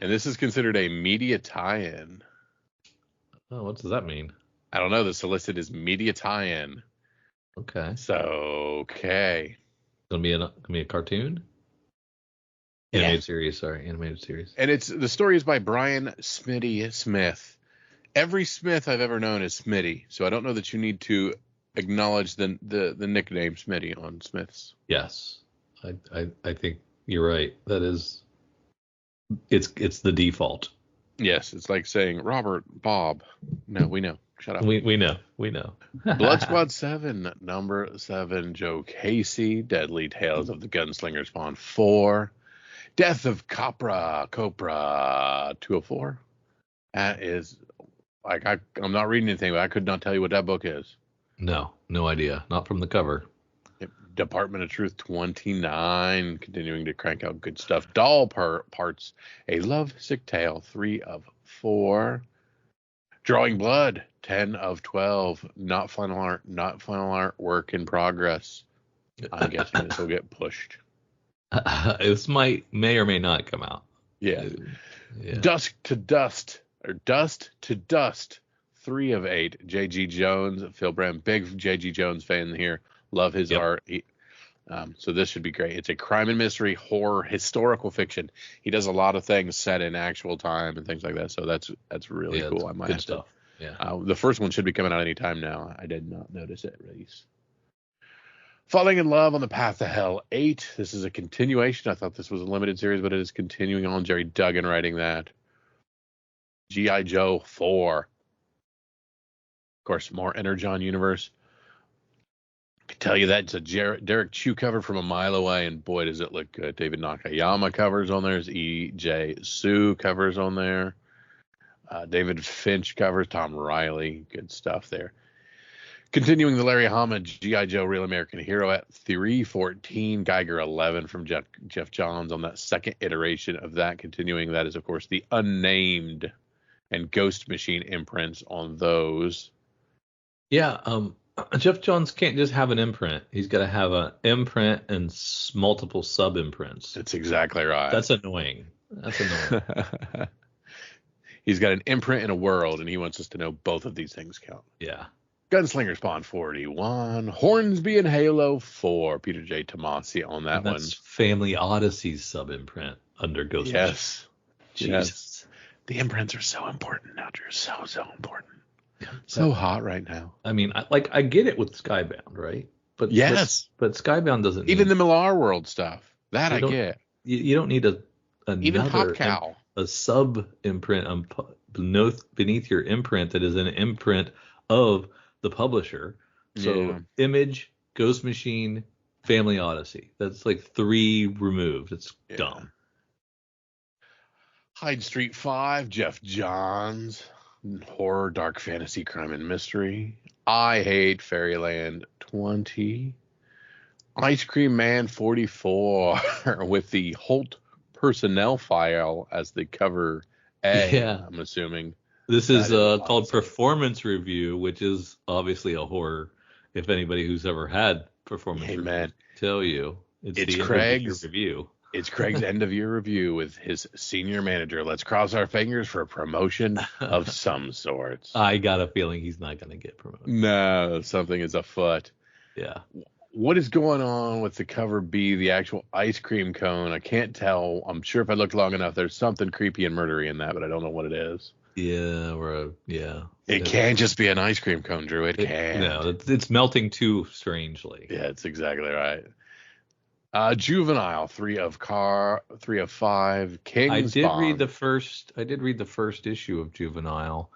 And this is considered a media tie-in. Oh, what does that mean? I don't know. The solicit is media tie-in. Okay. So, okay. Gonna be a cartoon? Animated series. And the story is by Brian Smitty Smith. Every Smith I've ever known is Smitty, so I don't know that you need to acknowledge the nickname Smitty on Smiths. Yes, I think you're right. That is, it's the default. Yes, it's like saying Robert, Bob. No, we know. Shut up. We know. Blood Squad 7, number 7, Joe Casey, Deadly Tales of the Gunslinger Spawn 4, Death of Copra 204, That is like I'm not reading anything, but I could not tell you what that book is. No idea. Not from the cover. Yep. Department of Truth 29, continuing to crank out good stuff. Doll Parts, A Love Sick Tale, 3 of 4. Drawing Blood, 10 of 12. Not final art, work in progress. I'm guessing this will get pushed. This may or may not come out. Yeah. Yeah. Dust to Dust, 3 of 8. J.G. Jones, Phil Brand, big J.G. Jones fan here. Love his art. So this should be great. It's a crime and mystery, horror, historical fiction. He does a lot of things set in actual time and things like that. So that's really cool. I might good have stuff. Yeah. the first one should be coming out any time now. I did not notice it release. Falling in Love on the Path to Hell 8. This is a continuation. I thought this was a limited series, but it is continuing on. Jerry Duggan writing that. G.I. Joe 4. Of course, more Energon universe. I can tell you that it's a Derek Chew cover from a mile away, and boy, does it look good. David Nakayama covers on there. There's E.J. Sue covers on there. David Finch covers. Tom Riley. Good stuff there. Continuing the Larry Hama G.I. Joe Real American Hero at 314. Geiger 11 from Jeff Johns on that second iteration of that. Continuing that is, of course, the Unnamed and Ghost Machine imprints on those. Yeah, Jeff Johns can't just have an imprint. He's got to have an imprint and multiple sub-imprints. That's exactly right. That's annoying. He's got an imprint in a world, and he wants us to know both of these things count. Yeah. Gunslinger Spawn 41. Hornsby and Halo 4. Peter J. Tomasi on that one. That's Family Odyssey's sub-imprint under Ghost Machine. Yes. Jesus. The imprints are so important now, Drew. So important. So hot right now. I mean, I get it with Skybound, right? But yes. But Skybound doesn't even the Millar World stuff. That I get. You don't need even Hot Cow. A sub imprint beneath your imprint that is an imprint of the publisher. So Image, Ghost Machine, Family Odyssey. That's like 3 removed. It's dumb. Hyde Street 5, Jeff Johns. Horror, dark fantasy, crime and mystery. I Hate Fairyland 20. Ice Cream Man 44 with the Holt personnel file as the cover A. Yeah. I'm assuming. This is called Performance Review, which is obviously a horror. If anybody who's ever had Performance Review tell you, it's the Craig's review. It's Craig's end of year review with his senior manager. Let's cross our fingers for a promotion of some sorts. I got a feeling he's not going to get promoted. No, something is afoot. Yeah. What is going on with the cover B, the actual ice cream cone? I can't tell. I'm sure if I look long enough, there's something creepy and murdery in that, but I don't know what it is. Yeah, It can't just be an ice cream cone, Drew. It can't. No, it's melting too strangely. Yeah, it's exactly right. Juvenile, 3 of 5. King's I did Bomb. read the first issue of Juvenile.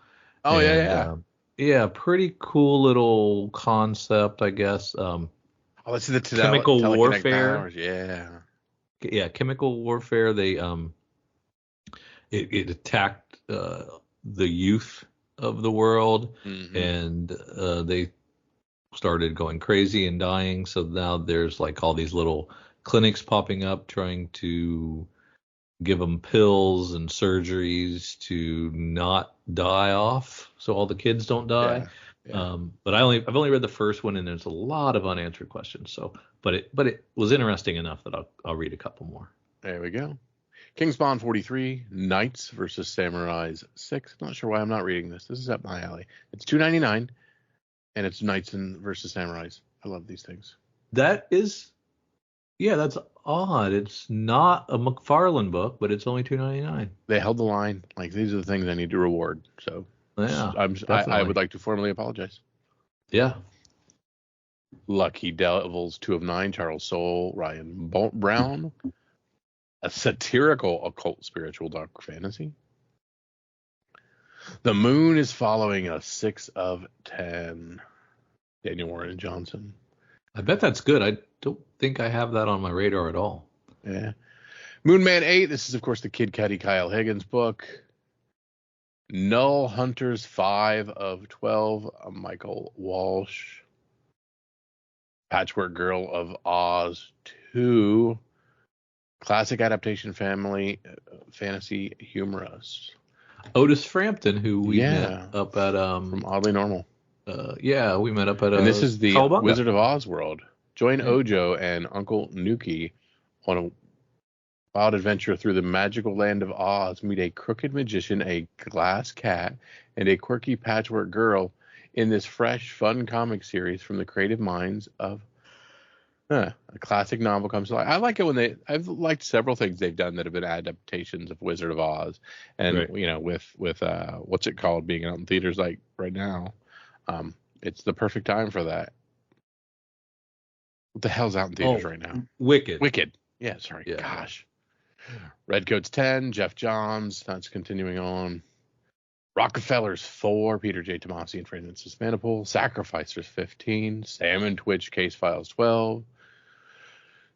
Oh, yeah. Yeah, pretty cool little concept, I guess. Let's see the chemical warfare. Powers. Yeah, chemical warfare. They it attacked the youth of the world, and they started going crazy and dying. So now there's like all these little clinics popping up trying to give them pills and surgeries to not die off, so all the kids don't die. But I've only read the first one, and there's a lot of unanswered questions. So, but it was interesting enough that I'll read a couple more. There we go. Kingspawn 43, Knights versus Samurais 6. I'm not sure why I'm not reading this. This is up my alley. It's $2.99, and it's Knights versus Samurais. I love these things. That's odd. It's not a McFarlane book, but it's only $2.99. They held the line. Like, these are the things I need to reward. So yeah, I would like to formally apologize. Yeah. Lucky Devils 2 of 9, Charles Soule, Ryan Brown. A satirical occult spiritual dark fantasy. The Moon is following a 6 of 10. Daniel Warren Johnson. I bet that's good. I don't think I have that on my radar at all. Yeah. Moon Man 8. This is, of course, the Kid Cudi Kyle Higgins book. Null Hunters 5 of 12, Michael Walsh. Patchwork Girl of Oz 2, classic adaptation family fantasy humorous. Otis Frampton, who we met Yeah, up at from Oddly Normal. we met up at And this is the Cowabunga. Wizard of Oz world. Join Yeah. Ojo and Uncle Nuki on a wild adventure through the magical land of Oz. Meet a crooked magician, a glass cat, and a quirky patchwork girl in this fresh, fun comic series from the creative minds of a classic novel comes to life. I like it when I've liked several things they've done that have been adaptations of Wizard of Oz, and Right. you know, with what's it called, being out in theaters like right now, it's the perfect time for that. What the hell's out in theaters right now? Wicked. Wicked. Yeah, sorry. Yeah. Gosh. Redcoats 10, Jeff Johns. That's continuing on. Rockefellers 4, Peter J. Tomasi and Francis Manipul. Sacrificers 15, Salmon Twitch Case Files 12.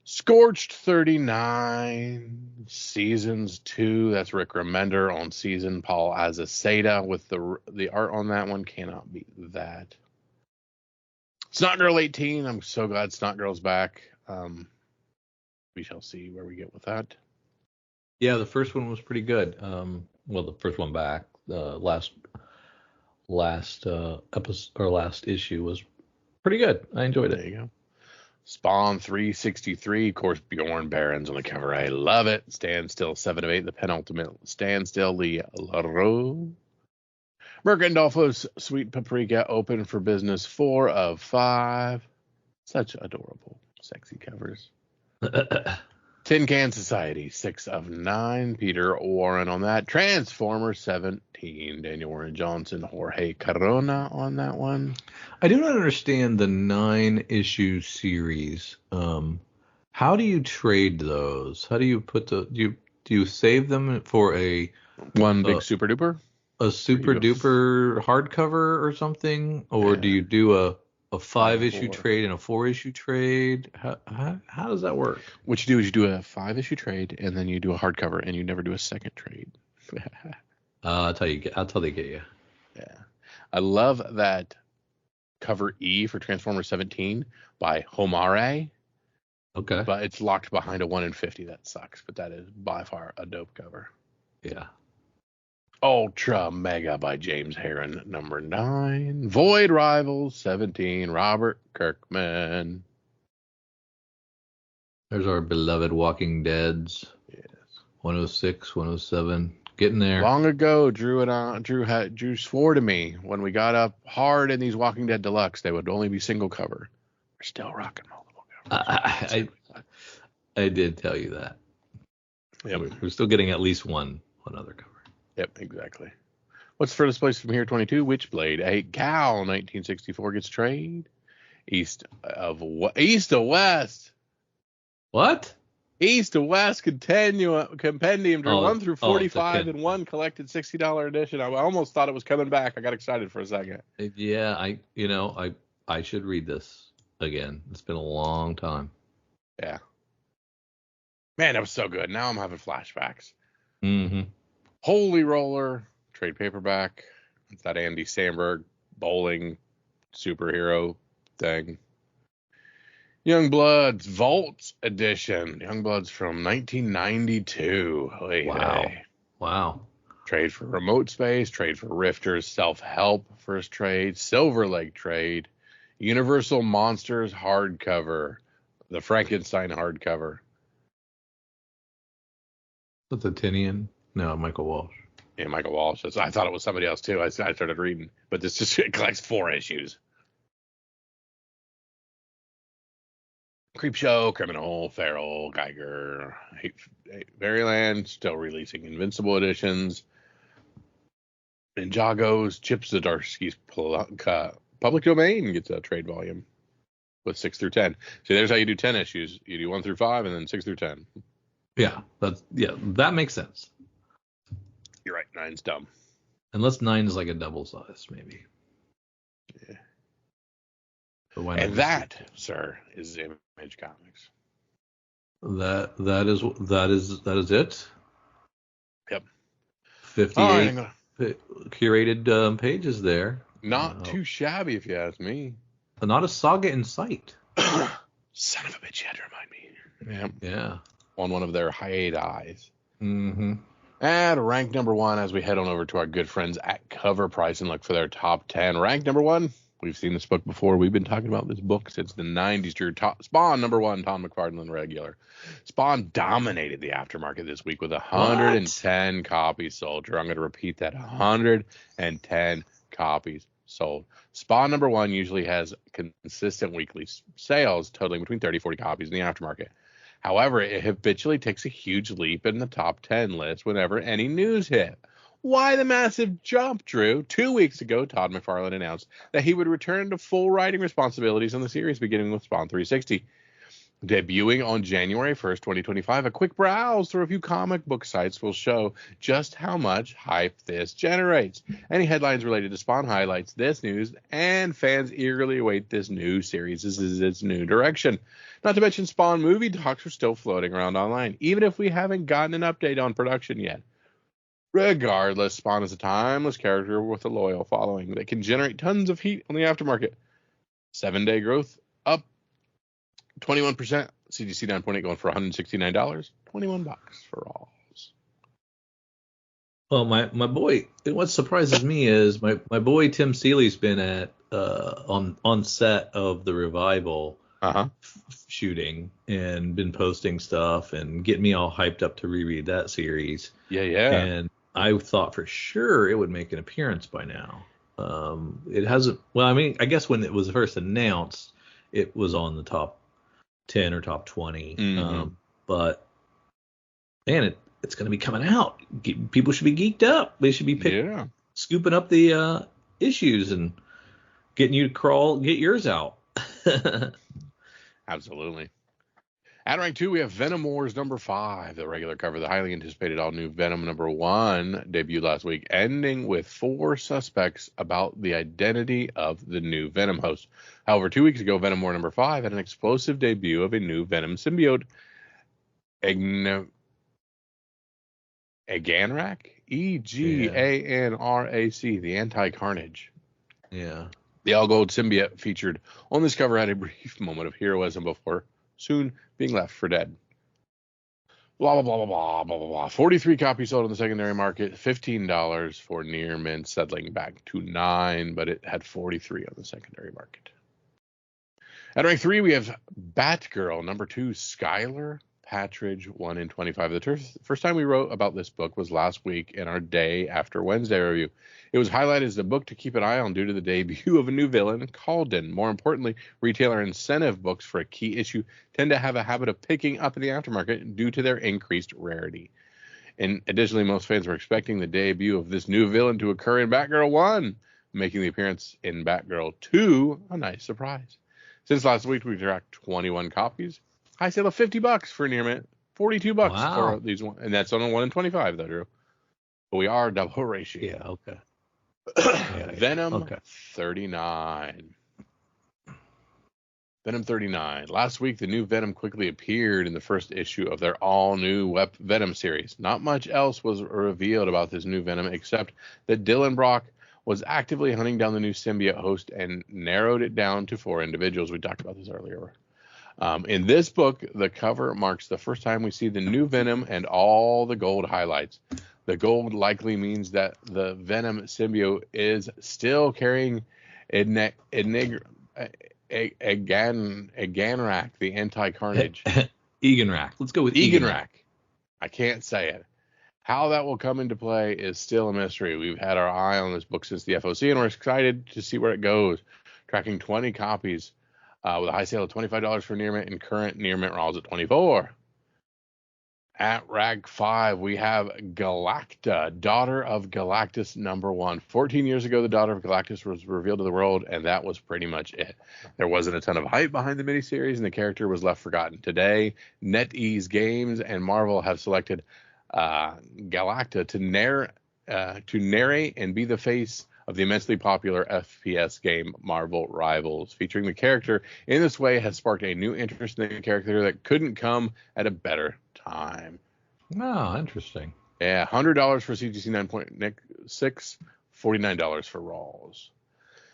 Scorched 39, Seasons 2. That's Rick Remender on season. Paul Azaceta with the art on that one. Cannot beat that. Snot Girl 18. I'm so glad Snot Girl's back. We shall see where we get with that. Yeah, the first one was pretty good. Well, the first one back, last episode or last issue was pretty good. I enjoyed it. There you go. Spawn 363, of course, Bjorn Barons on the cover. I love it. Standstill 7 of 8, the penultimate Standstill, the Laro. Mercandolfo's Sweet Paprika open for business 4 of 5. Such adorable, sexy covers. Tin Can Society 6 of 9. Peter Warren on that. Transformers 17. Daniel Warren Johnson, Jorge Corona on that one. I do not understand the 9-issue series. How do you trade those? How do you put do you save them for a one big super duper? A super duper hardcover or something? Or do you do a 5-issue trade and a 4-issue trade? How does that work? What you do is you do a 5-issue trade and then you do a hardcover and you never do a second trade. I'll tell they get you. Yeah. I love that cover E for Transformers 17 by Homare. Okay. But it's locked behind a 1 in 50. That sucks, but that is by far a dope cover. Yeah. Ultra Mega by James Heron, number 9. Void Rivals 17, Robert Kirkman. There's our beloved Walking Deads. Yes. 106, 107, getting there. Long ago, Drew swore to me when we got up hard in these Walking Dead Deluxe, they would only be single cover. We're still rocking multiple covers. I did tell you that. Yeah, we're still getting at least one other cover. Yep, exactly. What's the furthest place from here? 22. Witchblade 8. Cal 1964 gets trade. East of West. What? East to West compendium Drew 1 through 45 in one collected $60 edition. I almost thought it was coming back. I got excited for a second. Yeah, I should read this again. It's been a long time. Yeah. Man, that was so good. Now I'm having flashbacks. Mm-hmm. Holy Roller, trade paperback. It's that Andy Samberg bowling superhero thing. Youngbloods Vault edition. Youngbloods from 1992. Wow. Trade for Remote Space, trade for Rifters, Self-Help first trade, Silver Lake trade, Universal Monsters hardcover, the Frankenstein hardcover. That's a Tinian? No, Michael Walsh. Yeah, Michael Walsh. I thought it was somebody else too. I started reading, but this just collects 4 issues. Creepshow, Criminal, Feral, Geiger, Fairyland, still releasing Invincible editions. Ninjago's, Chip Zdarsky's Public Domain gets a trade volume with 6 through 10. See, there's how you do 10 issues. You do 1 through 5 and then 6 through 10. Yeah, that makes sense. You're right, 9's dumb. Unless 9 is like a double size, maybe. Yeah. And that, sir, is Image Comics. That is it. Yep. 58. curated pages there. Not too shabby, if you ask me. Not a saga in sight. Son of a bitch, you had to remind me. Yeah. On one of their hiatus. Mm-hmm. And rank number 1 as we head on over to our good friends at Cover Price and look for their top 10. Rank number 1. We've seen this book before. We've been talking about this book since the 90s. Spawn number 1, Tom McFarlane regular. Spawn dominated the aftermarket this week with 110 copies sold. Drew, I'm going to repeat that. 110 copies sold. Spawn number 1 usually has consistent weekly sales totaling between 30-40 copies in the aftermarket. However, it habitually takes a huge leap in the top 10 list whenever any news hit. Why the massive jump, Drew? 2 weeks ago, Todd McFarlane announced that he would return to full writing responsibilities on the series, beginning with Spawn 360. Debuting on January 1st, 2025, a quick browse through a few comic book sites will show just how much hype this generates. Any headlines related to Spawn highlights this news, and fans eagerly await this new series. This is its new direction. Not to mention Spawn movie talks are still floating around online, even if we haven't gotten an update on production yet. Regardless, Spawn is a timeless character with a loyal following that can generate tons of heat on the aftermarket. 7-day growth up 21%. CGC 9.8 going for $169. $21 for all. Well, my boy, what surprises me is my boy Tim Seeley's been at on set of the Revival shooting and been posting stuff and getting me all hyped up to reread that series. Yeah. And I thought for sure it would make an appearance by now. It hasn't. Well, I mean, I guess when it was first announced, it was on the top 10 or top 20. Mm-hmm. But man, it's going to be coming out. People should be geeked up. They should be scooping up the issues and getting you to get yours out. Absolutely. At rank 2, we have Venom Wars number 5, the regular cover. The highly anticipated all-new Venom number 1 debuted last week, ending with 4 suspects about the identity of the new Venom host. However, 2 weeks ago, Venom War number 5 had an explosive debut of a new Venom symbiote, Eganrak? Eganrac, the Anti-Carnage. Yeah. The all-gold symbiote featured on this cover had a brief moment of heroism before soon being left for dead. Blah, blah, blah, blah, blah, blah, blah. 43 copies sold on the secondary market, $15 for near mint, settling back to $9, but it had 43 on the secondary market. At rank 3, we have Batgirl, number 2, Skylar Patridge, 1 in 25. The first time we wrote about this book was last week in our Day After Wednesday review. It was highlighted as a book to keep an eye on due to the debut of a new villain, Calden. More importantly, retailer incentive books for a key issue tend to have a habit of picking up in the aftermarket due to their increased rarity. And additionally, most fans were expecting the debut of this new villain to occur in Batgirl 1, making the appearance in Batgirl 2 a nice surprise. Since last week, we've tracked 21 copies. High sale of $50 for near mint, $42 for these one, and that's on a 1 in 25 though, Drew. But we are double ratio. Yeah, okay. Venom 39. Venom 39. Last week, the new Venom quickly appeared in the first issue of their all-new Venom series. Not much else was revealed about this new Venom except that Dylan Brock was actively hunting down the new symbiote host and narrowed it down to 4 individuals. We talked about this earlier. In this book, the cover marks the first time we see the new Venom and all the gold highlights. The gold likely means that the Venom symbiote is still carrying Eganrak, the Anti-Carnage. Eganrak. Let's go with Eganrak. I can't say it. How that will come into play is still a mystery. We've had our eye on this book since the FOC, and we're excited to see where it goes. Tracking 20 copies with a high sale of $25 for near mint, and current near mint rolls at $24. At rank 5, we have Galacta, Daughter of Galactus number 1. 14 years ago, the Daughter of Galactus was revealed to the world, and that was pretty much it. There wasn't a ton of hype behind the miniseries, and the character was left forgotten. Today, NetEase Games and Marvel have selected Galacta to narrate and be the face of the immensely popular FPS game Marvel Rivals. Featuring the character in this way has sparked a new interest in the character that couldn't come at a better time. Oh, interesting. Yeah, $100 for CGC 9.6, $49 for Rawls.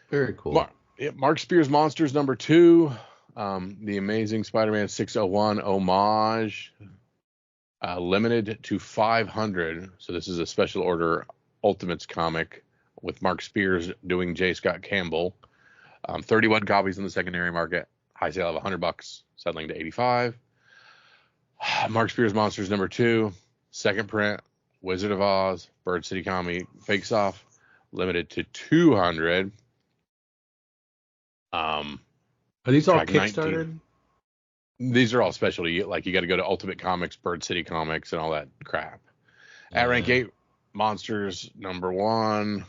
Very cool. Mark Spears Monsters number 2, the Amazing Spider-Man 601 homage, limited to 500. So this is a special order Ultimates comic with Mark Spears doing J. Scott Campbell. 31 copies in the secondary market. High sale of $100, settling to 85. Mark Spears Monsters number 2, second print, Wizard of Oz, Bird City Comic Fakes Off, limited to 200. Are these all track 19. Kickstarted? These are all specialty. Like, you got to go to Ultimate Comics, Bird City Comics, and all that crap. At rank 8, Monsters number 1,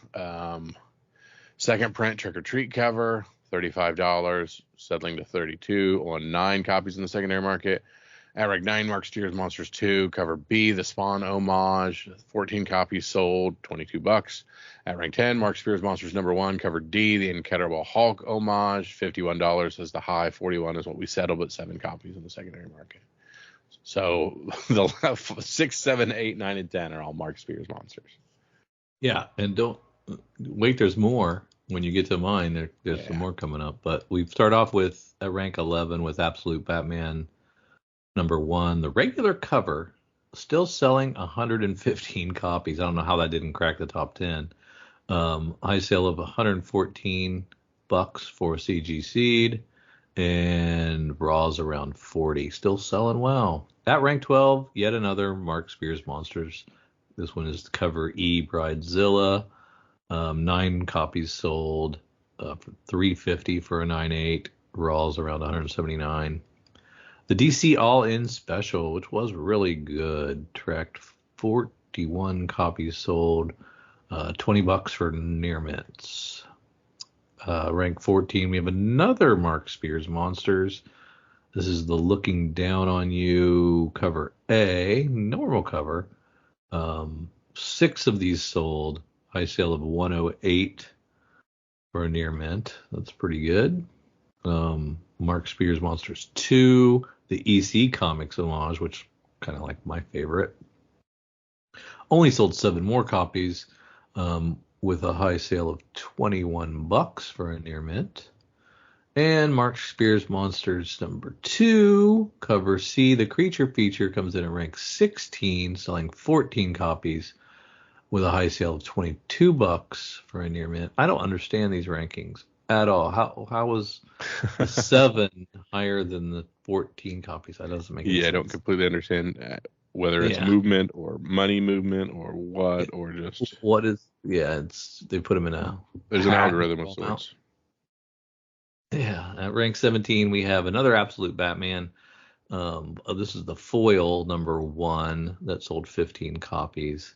second print Trick or Treat cover, $35, settling to 32 on 9 copies in the secondary market. At rank 9, Mark Spears Monsters 2, cover B, the Spawn homage, 14 copies sold, $22. At rank 10, Mark Spears Monsters number 1, cover D, the Incredible Hulk homage, $51 is the high, 41 is what we settled, but 7 copies in the secondary market. So the 6, 7, 8, 9, and 10 are all Mark Spears Monsters. Yeah, and don't wait. There's more. When you get to mine, there's some more coming up. But we start off with at rank 11 with Absolute Batman number 1. The regular cover still selling 115 copies. I don't know how that didn't crack the top 10. High sale of $114 for CG Seed, and Raw's around 40. Still selling well. At rank 12, yet another Mark Spears Monsters. This one is cover E, Bridezilla. 9 copies sold for $350 for a 9.8. Raw's around 179. The DC All-In Special, which was really good, tracked 41 copies sold, $20 for near mints. Rank 14, we have another Mark Spears Monsters. This is the Looking Down on You cover A, normal cover. 6 of these sold. High sale of 108 for a near mint. That's pretty good. Mark Spears Monsters 2, the EC Comics homage, which kind of like my favorite. Only sold 7 more copies, with a high sale of $21 for a near mint. And Mark Spears Monsters number 2, cover C, the Creature feature, comes in at rank 16, selling 14 copies with a high sale of $22 for a near mint. I don't understand these rankings at all. How was the 7 higher than the 14 copies? That doesn't make any sense. I don't completely understand whether it's movement or money movement or what, or just what is. It's they put them in a. There's an algorithm of sorts. Yeah, at rank 17 we have another Absolute Batman. This is the foil number 1 that sold 15 copies.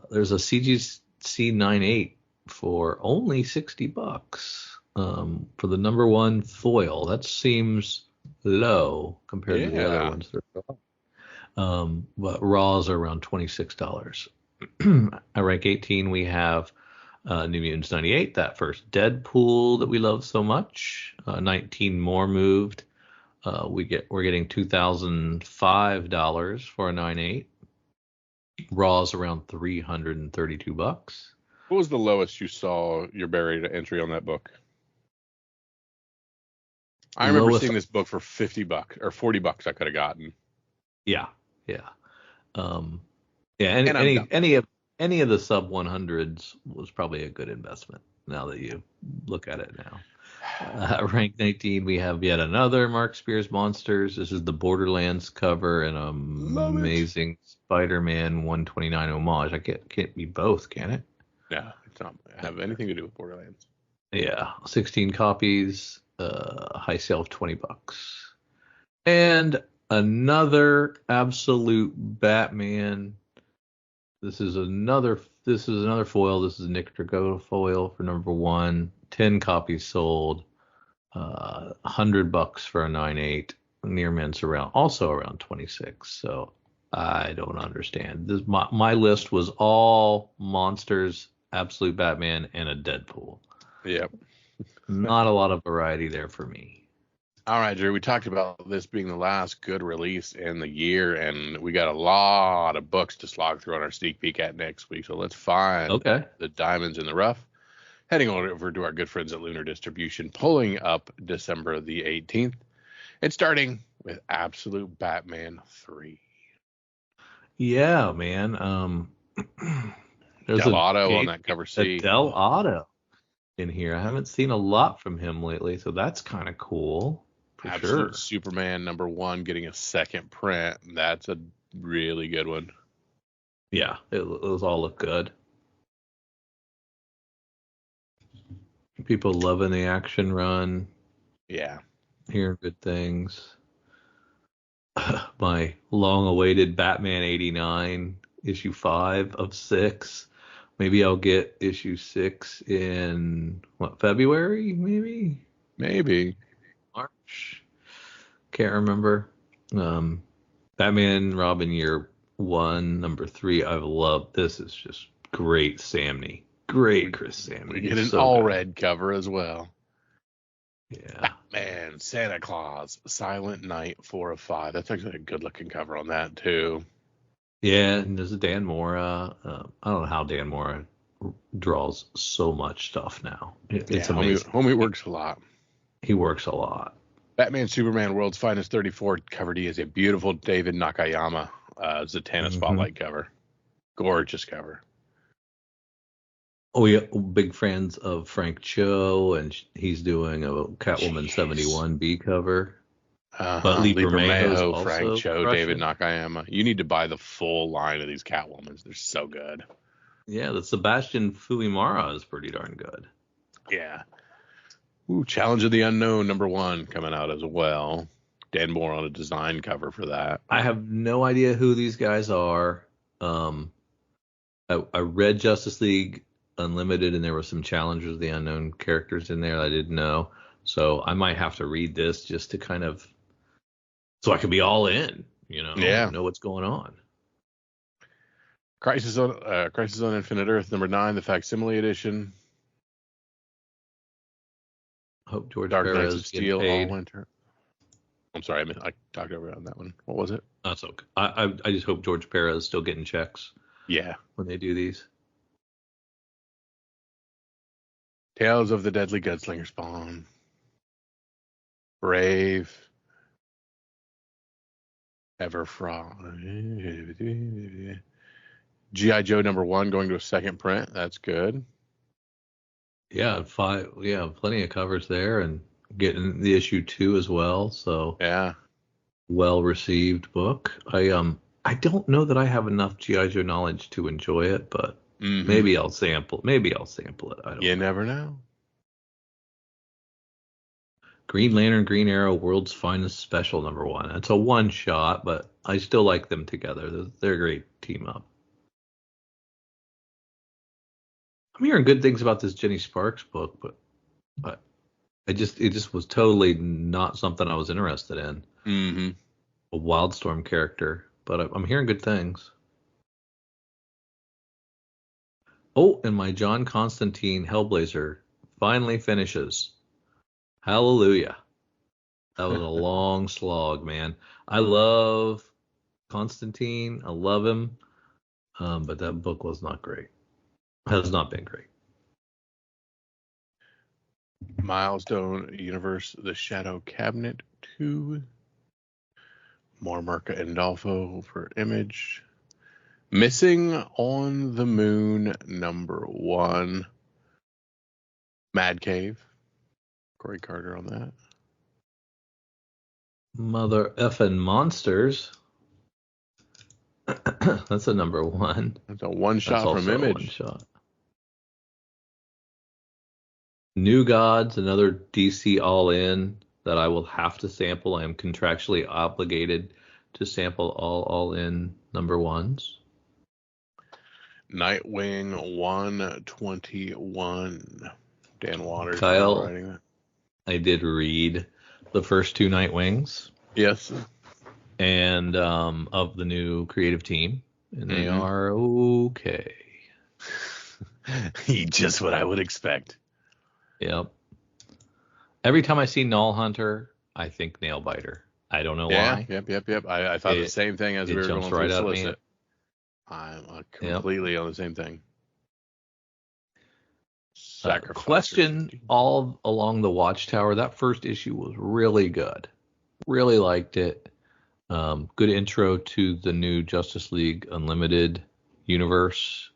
There's a CGC 9.8 for only $60 for the number 1 foil. That seems low compared to the other ones. But Raws are around $26. At rank 18 we have New Mutants 98, that first Deadpool that we love so much. 19 more moved. We're getting $2,005 for a 9.8. Raw's around $332. What was the lowest you saw your buried entry on that book? I remember seeing this book for $50 or $40 I could have gotten. Yeah. Any of the sub 100s was probably a good investment now that you look at it now. Rank 19, we have yet another Mark Spears Monsters. This is the Borderlands cover and amazing Spider-Man 129 homage. I can't be both, can it? No, it's not have anything to do with Borderlands. Yeah, 16 copies, high sale of $20. And another Absolute Batman. This is another foil. This is Nick Drago foil for number 1. 10 copies sold. $100 for a 9.8. Near mints also around 26. So I don't understand. My list was all monsters, Absolute Batman, and a Deadpool. Yep. Not a lot of variety there for me. All right, Drew, we talked about this being the last good release in the year, and we got a lot of books to slog through on our sneak peek at next week. So let's find Okay. the diamonds in the rough. Heading over to our good friends at Lunar Distribution, pulling up December the 18th, and starting with Absolute Batman 3. Yeah, man. There's Del a Auto on game, that cover a C. Del Auto in here. I haven't seen a lot from him lately, so that's kind of cool for Absolute sure. Superman #1 getting a second print. That's a really good one. Yeah, those all look good. People loving the action run, Yeah. hearing good things. My long-awaited Batman 89, issue 5 of 6. Maybe I'll get issue 6 in, February, maybe? Maybe. March? Can't remember. Batman Robin Year 1, number 3. I've loved. This is just great Samney. Great Chris Samney. We get an so all good. red cover as well. Yeah. Batman, Santa Claus, Silent Night 4 of 5. That's actually a good looking cover on that too. Yeah, and there's a Dan Mora. I don't know how Dan Mora draws so much stuff now. It's amazing. Homie works a lot. He works a lot. Batman Superman World's Finest 34 cover D is a beautiful David Nakayama Zatanna Spotlight cover. Gorgeous cover. Oh, yeah, big fans of Frank Cho, and he's doing a Catwoman 71B cover. But Lee Bermejo's Frank also Cho, crushing. David Nakayama. You need to buy the full line of these Catwomans. They're so good. Yeah, the Sebastian Fuimara is pretty darn good. Yeah. Ooh, Challenge of the Unknown #1 coming out as well. Dan Moore on a design cover for that. I have no idea who these guys are. I read Justice League Unlimited, and there were some Challengers of the Unknown characters in there I didn't know. So I might have to read this just to kind of, so I can be all in, know what's going on. Crisis on Infinite Earth #9, the facsimile edition. Hope George Dark Perez Knights of Steel, paid. All Winter. I'm sorry, I talked over on that one. What was it? That's okay. I just hope George Perez is still getting checks. Yeah. When they do these. Tales of the Deadly Gunslinger Spawn. Brave. Everfrost. G.I. Joe #1 going to a second print. That's good. Yeah, 5. Yeah, plenty of covers there, and getting the issue 2 as well. So yeah, well received book. I don't know that I have enough G.I. Joe knowledge to enjoy it, but maybe I'll sample. Maybe I'll sample it. I don't know. You never know. Green Lantern, Green Arrow, World's Finest Special #1. It's a one shot, but I still like them together. They're a great team up. I'm hearing good things about this Jenny Sparks book, but it just was totally not something I was interested in. A Wildstorm character, but I'm hearing good things. Oh, and my John Constantine Hellblazer finally finishes. Hallelujah. That was a long slog, man. I love Constantine. I love him. But that book was not great. Has not been great. Milestone Universe, The Shadow Cabinet 2. More Marca Indolfo for Image. Missing on the Moon #1. Mad Cave. Corey Carter on that. Mother effing monsters. That's a #1. That's a one shot from Image. One shot. New Gods, another DC all-in that I will have to sample. I am contractually obligated to sample all in #1s. Nightwing 121. Dan Waters Kyle, writing that. I did read the first 2 Nightwings. Yes. And of the new creative team, and they are okay. Just what I would expect. Yep. Every time I see Null Hunter, I think nail biter. I don't know Yeah, why. yep. I thought the same thing as we It were jumps going through right out at me. solicit. I'm Yep. completely on the same thing. Sacrifice. Question all along the Watchtower. That first issue was really good. Really liked it. Good intro to the new Justice League Unlimited universe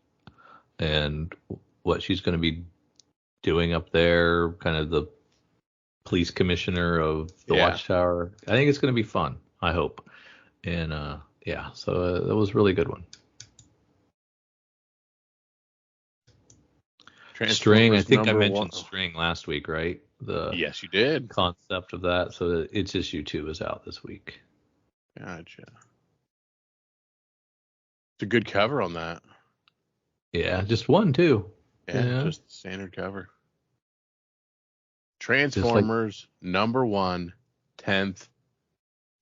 and what she's going to be doing up there. Kind of the police commissioner of the Watchtower. I think it's going to be fun. I hope. And so that was a really good one. String, I think I mentioned String last week, right? Yes, you did. Concept of that. So its issue 2 is out this week. Gotcha. It's a good cover on that. Yeah, just one too. Yeah. Just standard cover. Transformers #1, 10th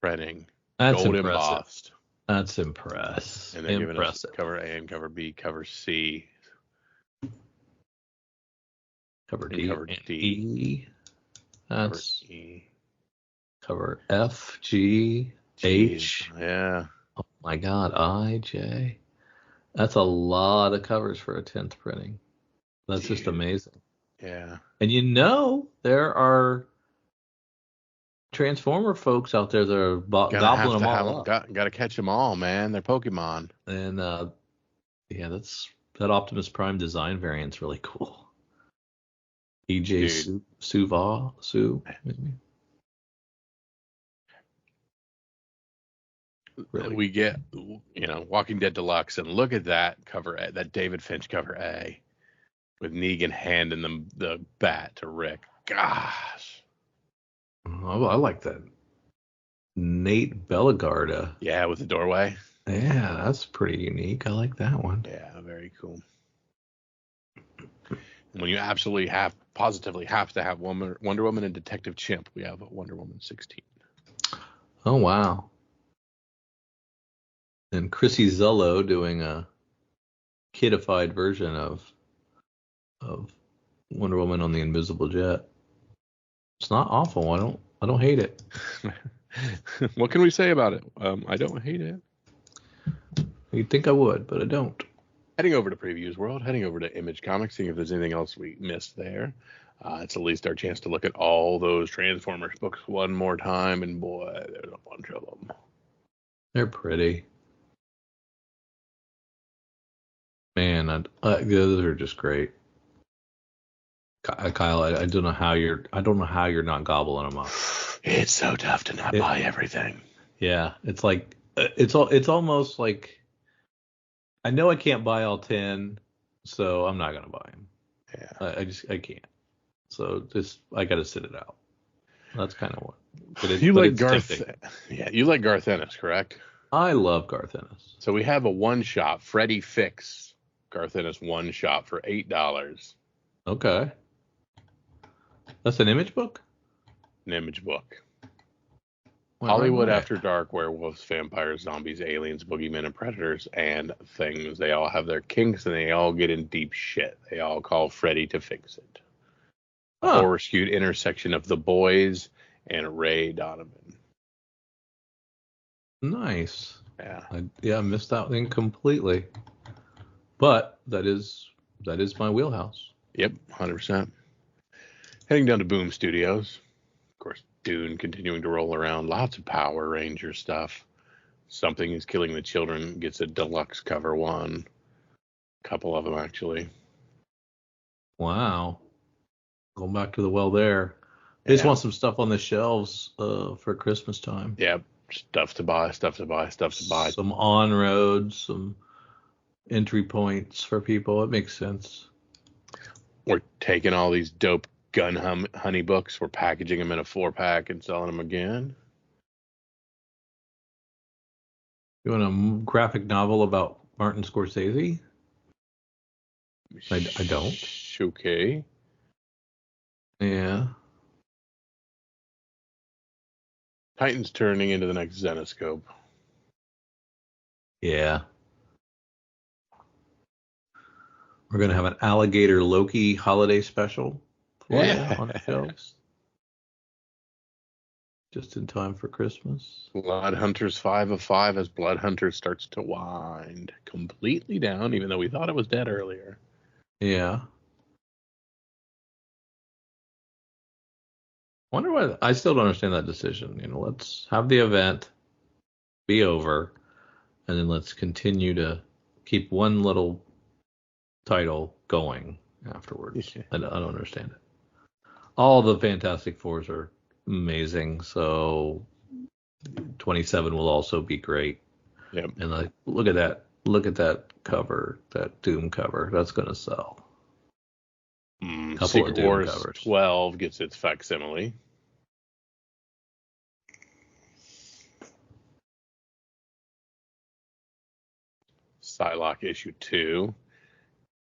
printing. That's gold impressive. Embossed. That's impressive. And they're giving us cover A and cover B, cover C. Cover D. Cover D. That's cover F, G, H. Yeah. Oh my God, I, J. That's a lot of covers for a 10th printing. That's just amazing. Yeah. And there are Transformer folks out there that are gobbling them all up. Got to catch them all, man. They're Pokemon. And that Optimus Prime design variant's really cool. EJ Sue, maybe. Really? We get, Walking Dead Deluxe, and look at that cover, that David Finch cover A, with Negan handing the bat to Rick. Gosh. Oh, I like that. Nate Bellagarda. Yeah, with the doorway. Yeah, that's pretty unique. I like that one. Yeah, very cool. When you absolutely positively have to have Wonder Woman and Detective Chimp, we have Wonder Woman 16. Oh, wow. And Chrissy Zullo doing a kidified version of Wonder Woman on the Invisible Jet. It's not awful. I don't hate it. What can we say about it? I don't hate it. You'd think I would, but I don't. Heading over to Previews World, heading over to Image Comics, seeing if there's anything else we missed there. It's at least our chance to look at all those Transformers books one more time, and boy, there's a bunch of them. They're pretty. Man, those are just great. Kyle, I don't know how you're not gobbling them up. It's so tough to not buy everything. Yeah, it's like it's almost like I know I can't buy all 10, so I'm not gonna buy them. Yeah, I can't. So I gotta sit it out. That's kind of what. You like Garth? Yeah, you like Garth Ennis, correct? I love Garth Ennis. So we have a one-shot FREDDIE Fix Garth Ennis one-shot for $8. Okay. That's an Image book? An Image book. Well, Hollywood After Dark, werewolves, vampires, zombies, aliens, boogeymen, and predators, and things. They all have their kinks, and they all get in deep shit. They all call FREDDIE to fix it. A horror-skewed intersection of The Boys and Ray Donovan. Nice. Yeah. I missed that thing completely. But that is my wheelhouse. Yep, 100%. Heading down to Boom Studios. Of course, Dune continuing to roll around. Lots of Power Ranger stuff. Something is Killing the Children gets a deluxe cover one. A couple of them, actually. Wow. Going back to the well there. They just want some stuff on the shelves for Christmas time. Yeah, stuff to buy. Some on-roads, some entry points for people. It makes sense. We're taking all these dope Gun Honey books. We're packaging them in a 4-pack and selling them again. You want a graphic novel about Martin Scorsese? I don't. Okay. Yeah. Titan's turning into the next Zenoscope. Yeah. We're going to have an Alligator Loki holiday special for you on the shelves. just in time for Christmas. Blood Hunters 5 of 5 as Blood Hunter starts to wind completely down, even though we thought it was dead earlier. Yeah. Wonder why. I still don't understand that decision. Let's have the event be over, and then let's continue to keep one little title going afterwards. I don't understand it. All the Fantastic Fours are amazing, so 27 will also be great. Yep. And look at that cover, that Doom cover. That's gonna sell. Couple Secret of Doom Wars covers. 12 gets its facsimile. Psylocke issue 2.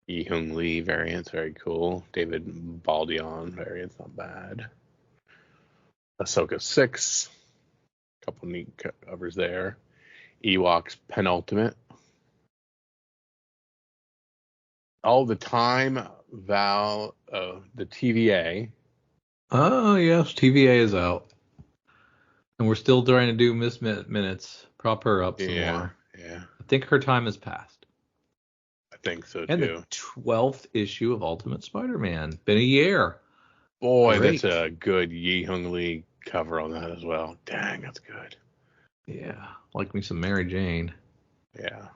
Yi Hung Lee variants, very cool. David Baldion variants, not bad. Ahsoka 6. Couple neat covers there. Ewoks Penultimate. All the time, Val, the TVA. Oh, yes, TVA is out. And we're still trying to do Miss Minutes. Prop her up some more. Yeah. I think her time has passed. I think so, and too. And the 12th issue of Ultimate Spider-Man. Been a year. Boy, great. That's a good Yi Hung Lee cover on that as well. Dang, that's good. Yeah, like me some Mary Jane. Yeah.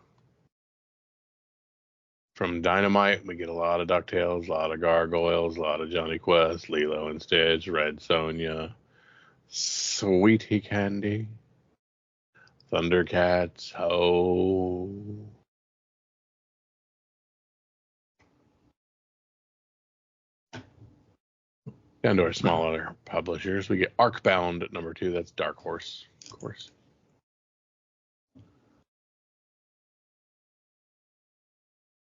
From Dynamite, we get a lot of DuckTales, a lot of Gargoyles, a lot of Johnny Quest, Lilo and Stitch, Red Sonja, Sweetie Candy, Thundercats, Down to our smaller publishers, we get Arcbound at number 2. That's Dark Horse, of course.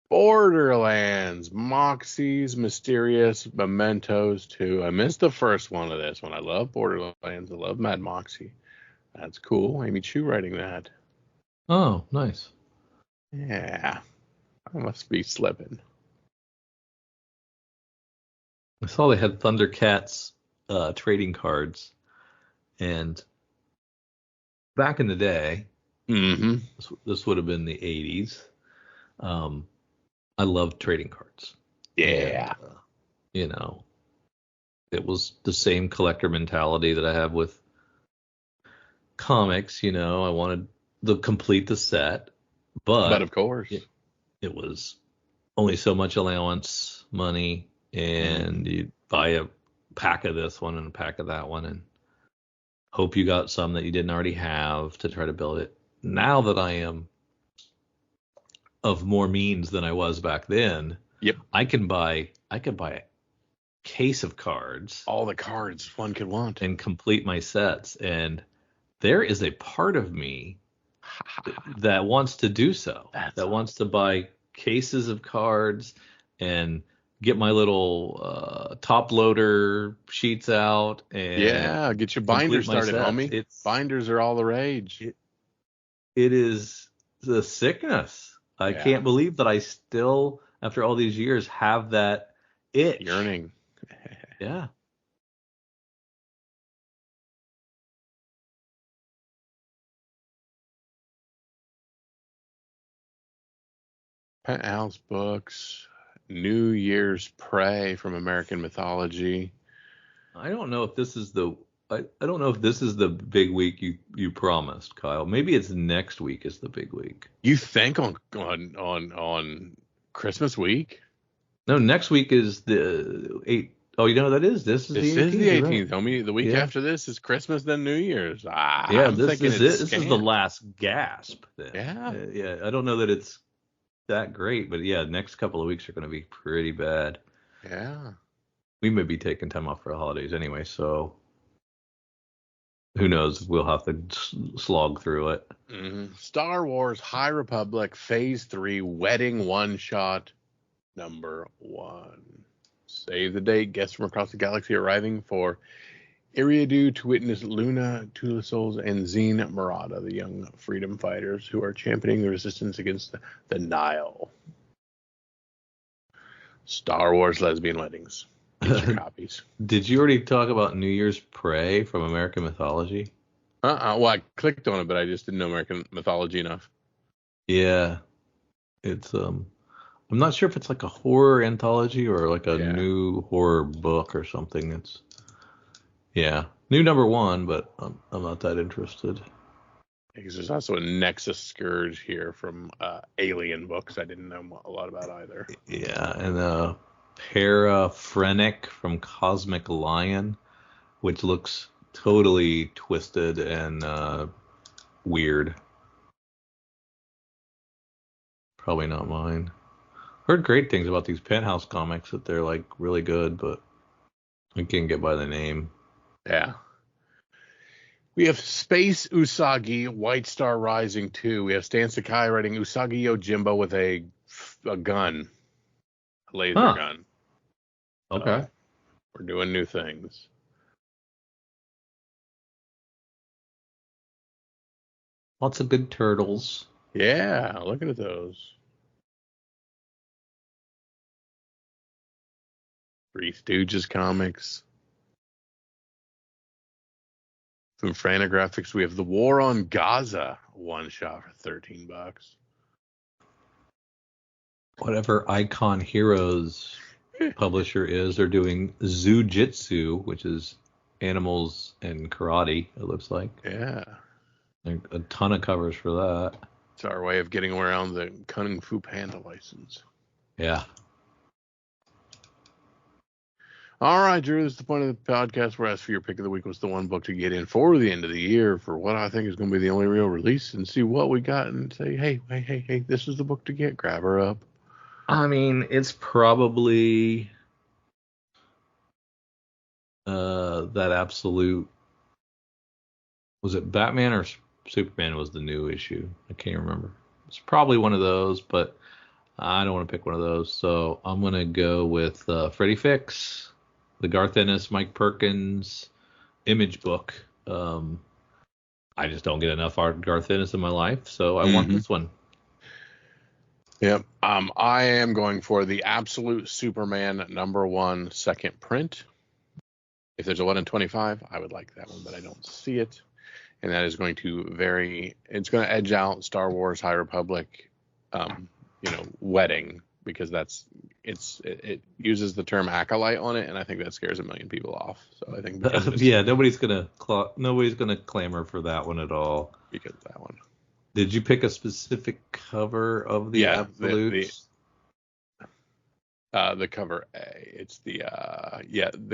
Borderlands, Moxie's Mysterious Mementos 2. I missed the first one of this one. I love Borderlands. I love Mad Moxie. That's cool. Amy Chu writing that. Oh, nice. Yeah. I must be slipping. I saw they had Thundercats trading cards. And back in the day, this would have been the 80s. I loved trading cards. Yeah. And, it was the same collector mentality that I have with comics. I wanted to complete the set, but of course, it was only so much allowance money, and you'd buy a pack of this one and a pack of that one, and hope you got some that you didn't already have to try to build it. Now that I am of more means than I was back then, I could buy a case of cards, all the cards one could want, and complete my sets. And there is a part of me that wants to do so. Wants to buy cases of cards and get my little top loader sheets out and get your binders started, homie. Binders are all the rage. It is the sickness. I can't believe that I still, after all these years, have that itch. Yearning. Yeah. Penthouse Books, New Year's Prey from American Mythology. I don't know if this is the big week you promised, Kyle. Maybe it's next week is the big week. You think on Christmas week? No, next week is the 8th. Oh, you know what that is? This is the 18th. Right? Homie, the week after this is Christmas, then New Year's. This is the last gasp. Then. Yeah. I don't know that it's that great, but next couple of weeks are going to be pretty bad. Yeah. We may be taking time off for the holidays anyway, so who knows? We'll have to slog through it. Star Wars High Republic Phase 3 Wedding One-Shot number 1. Save the date. Guests from across the galaxy arriving for Eriadu to witness Luna, Tulisols, and Zine Murata, the young freedom fighters who are championing the resistance against the Nile. Star Wars lesbian weddings. get your copies. Did you already talk about New Year's Prey from American Mythology? Well, I clicked on it, but I just didn't know American Mythology enough. Yeah. It's I'm not sure if it's like a horror anthology or like a new horror book or something. It's new #1, but I'm not that interested. Because there's also a Nexus Scourge here from Alien books I didn't know a lot about either. Yeah, and Paraphrenic from Cosmic Lion, which looks totally twisted and weird. Probably not mine. Heard great things about these Penthouse comics, that they're like really good, but I can't get by the name. Yeah. We have Space Usagi, White Star Rising 2. We have Stan Sakai writing Usagi Yojimbo with a gun, a laser gun. Okay. We're doing new things. Lots of good turtles. Yeah, looking at those. Three Stooges comics. From Franagraphics, we have The War on Gaza one shot for $13. Whatever Icon Heroes publisher is, they're doing Zoojitsu, which is animals and karate, it looks like. Yeah. A ton of covers for that. It's our way of getting around the Kung Fu Panda license. Yeah. All right, Drew, this is the point of the podcast where I asked for your pick of the week. Was the one book to get in for the end of the year for what I think is going to be the only real release, and see what we got and say, hey, this is the book to get. Grab her up. I mean, it's probably that absolute. Was it Batman or Superman was the new issue? I can't remember. It's probably one of those, but I don't want to pick one of those. So I'm going to go with Freddie Fix, the Garth Ennis, Mike Perkins image book. I just don't get enough Garth Ennis in my life, so I want this one. Yep. I am going for the Absolute Superman #1 second print. If there's a 1 in 25, I would like that one, but I don't see it. And that is going to it's going to edge out Star Wars High Republic, wedding, because it uses the term acolyte on it, and I think that scares a million people off. So I think nobody's gonna clamor for that one at all. Because of that one. Did you pick a specific cover of the Absolutes? The cover A. It's the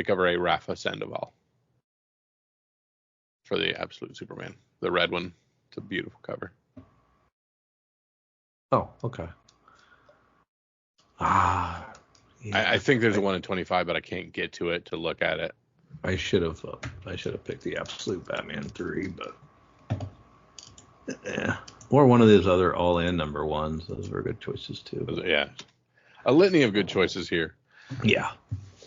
cover A, Rafa Sandoval for the Absolute Superman, the red one. It's a beautiful cover. Oh, okay. Yeah, I think there's a 1 in 25, but I can't get to it to look at it. I should have picked the Absolute Batman 3, but yeah, or one of those other all-in #1s. Those were good choices too. Yeah, a litany of good choices here. Yeah,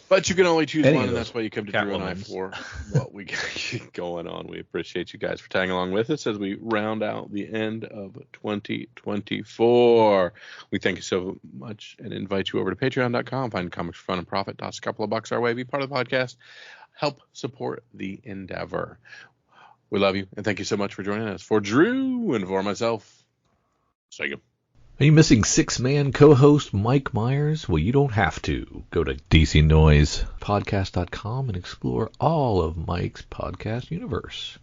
but you can only choose one, and that's why you come to Drew and I for what we got going on. We appreciate you guys for tagging along with us as we round out the end of 2024. We thank you so much and invite you over to patreon.com. Find comics for fun and profit. Toss a couple of bucks our way. Be part of the podcast. Help support the endeavor. We love you, and thank you so much for joining us. For Drew and for myself, say you. Are you missing six-man co-host Mike Myers? Well, you don't have to. Go to dcnoisepodcast.com and explore all of Mike's podcast universe,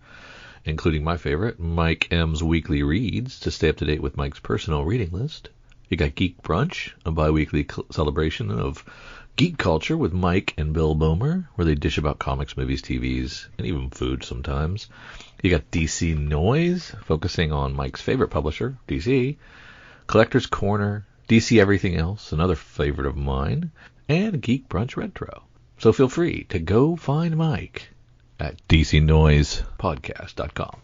including my favorite, Mike M's Weekly Reads, to stay up to date with Mike's personal reading list. You got Geek Brunch, a bi-weekly celebration of geek culture with Mike and Bill Bomer, where they dish about comics, movies, TVs, and even food sometimes. You got DC Noise, focusing on Mike's favorite publisher, DC. Collector's Corner, DC Everything Else, another favorite of mine, and Geek Brunch Retro. So feel free to go find Mike at dcnoisepodcast.com.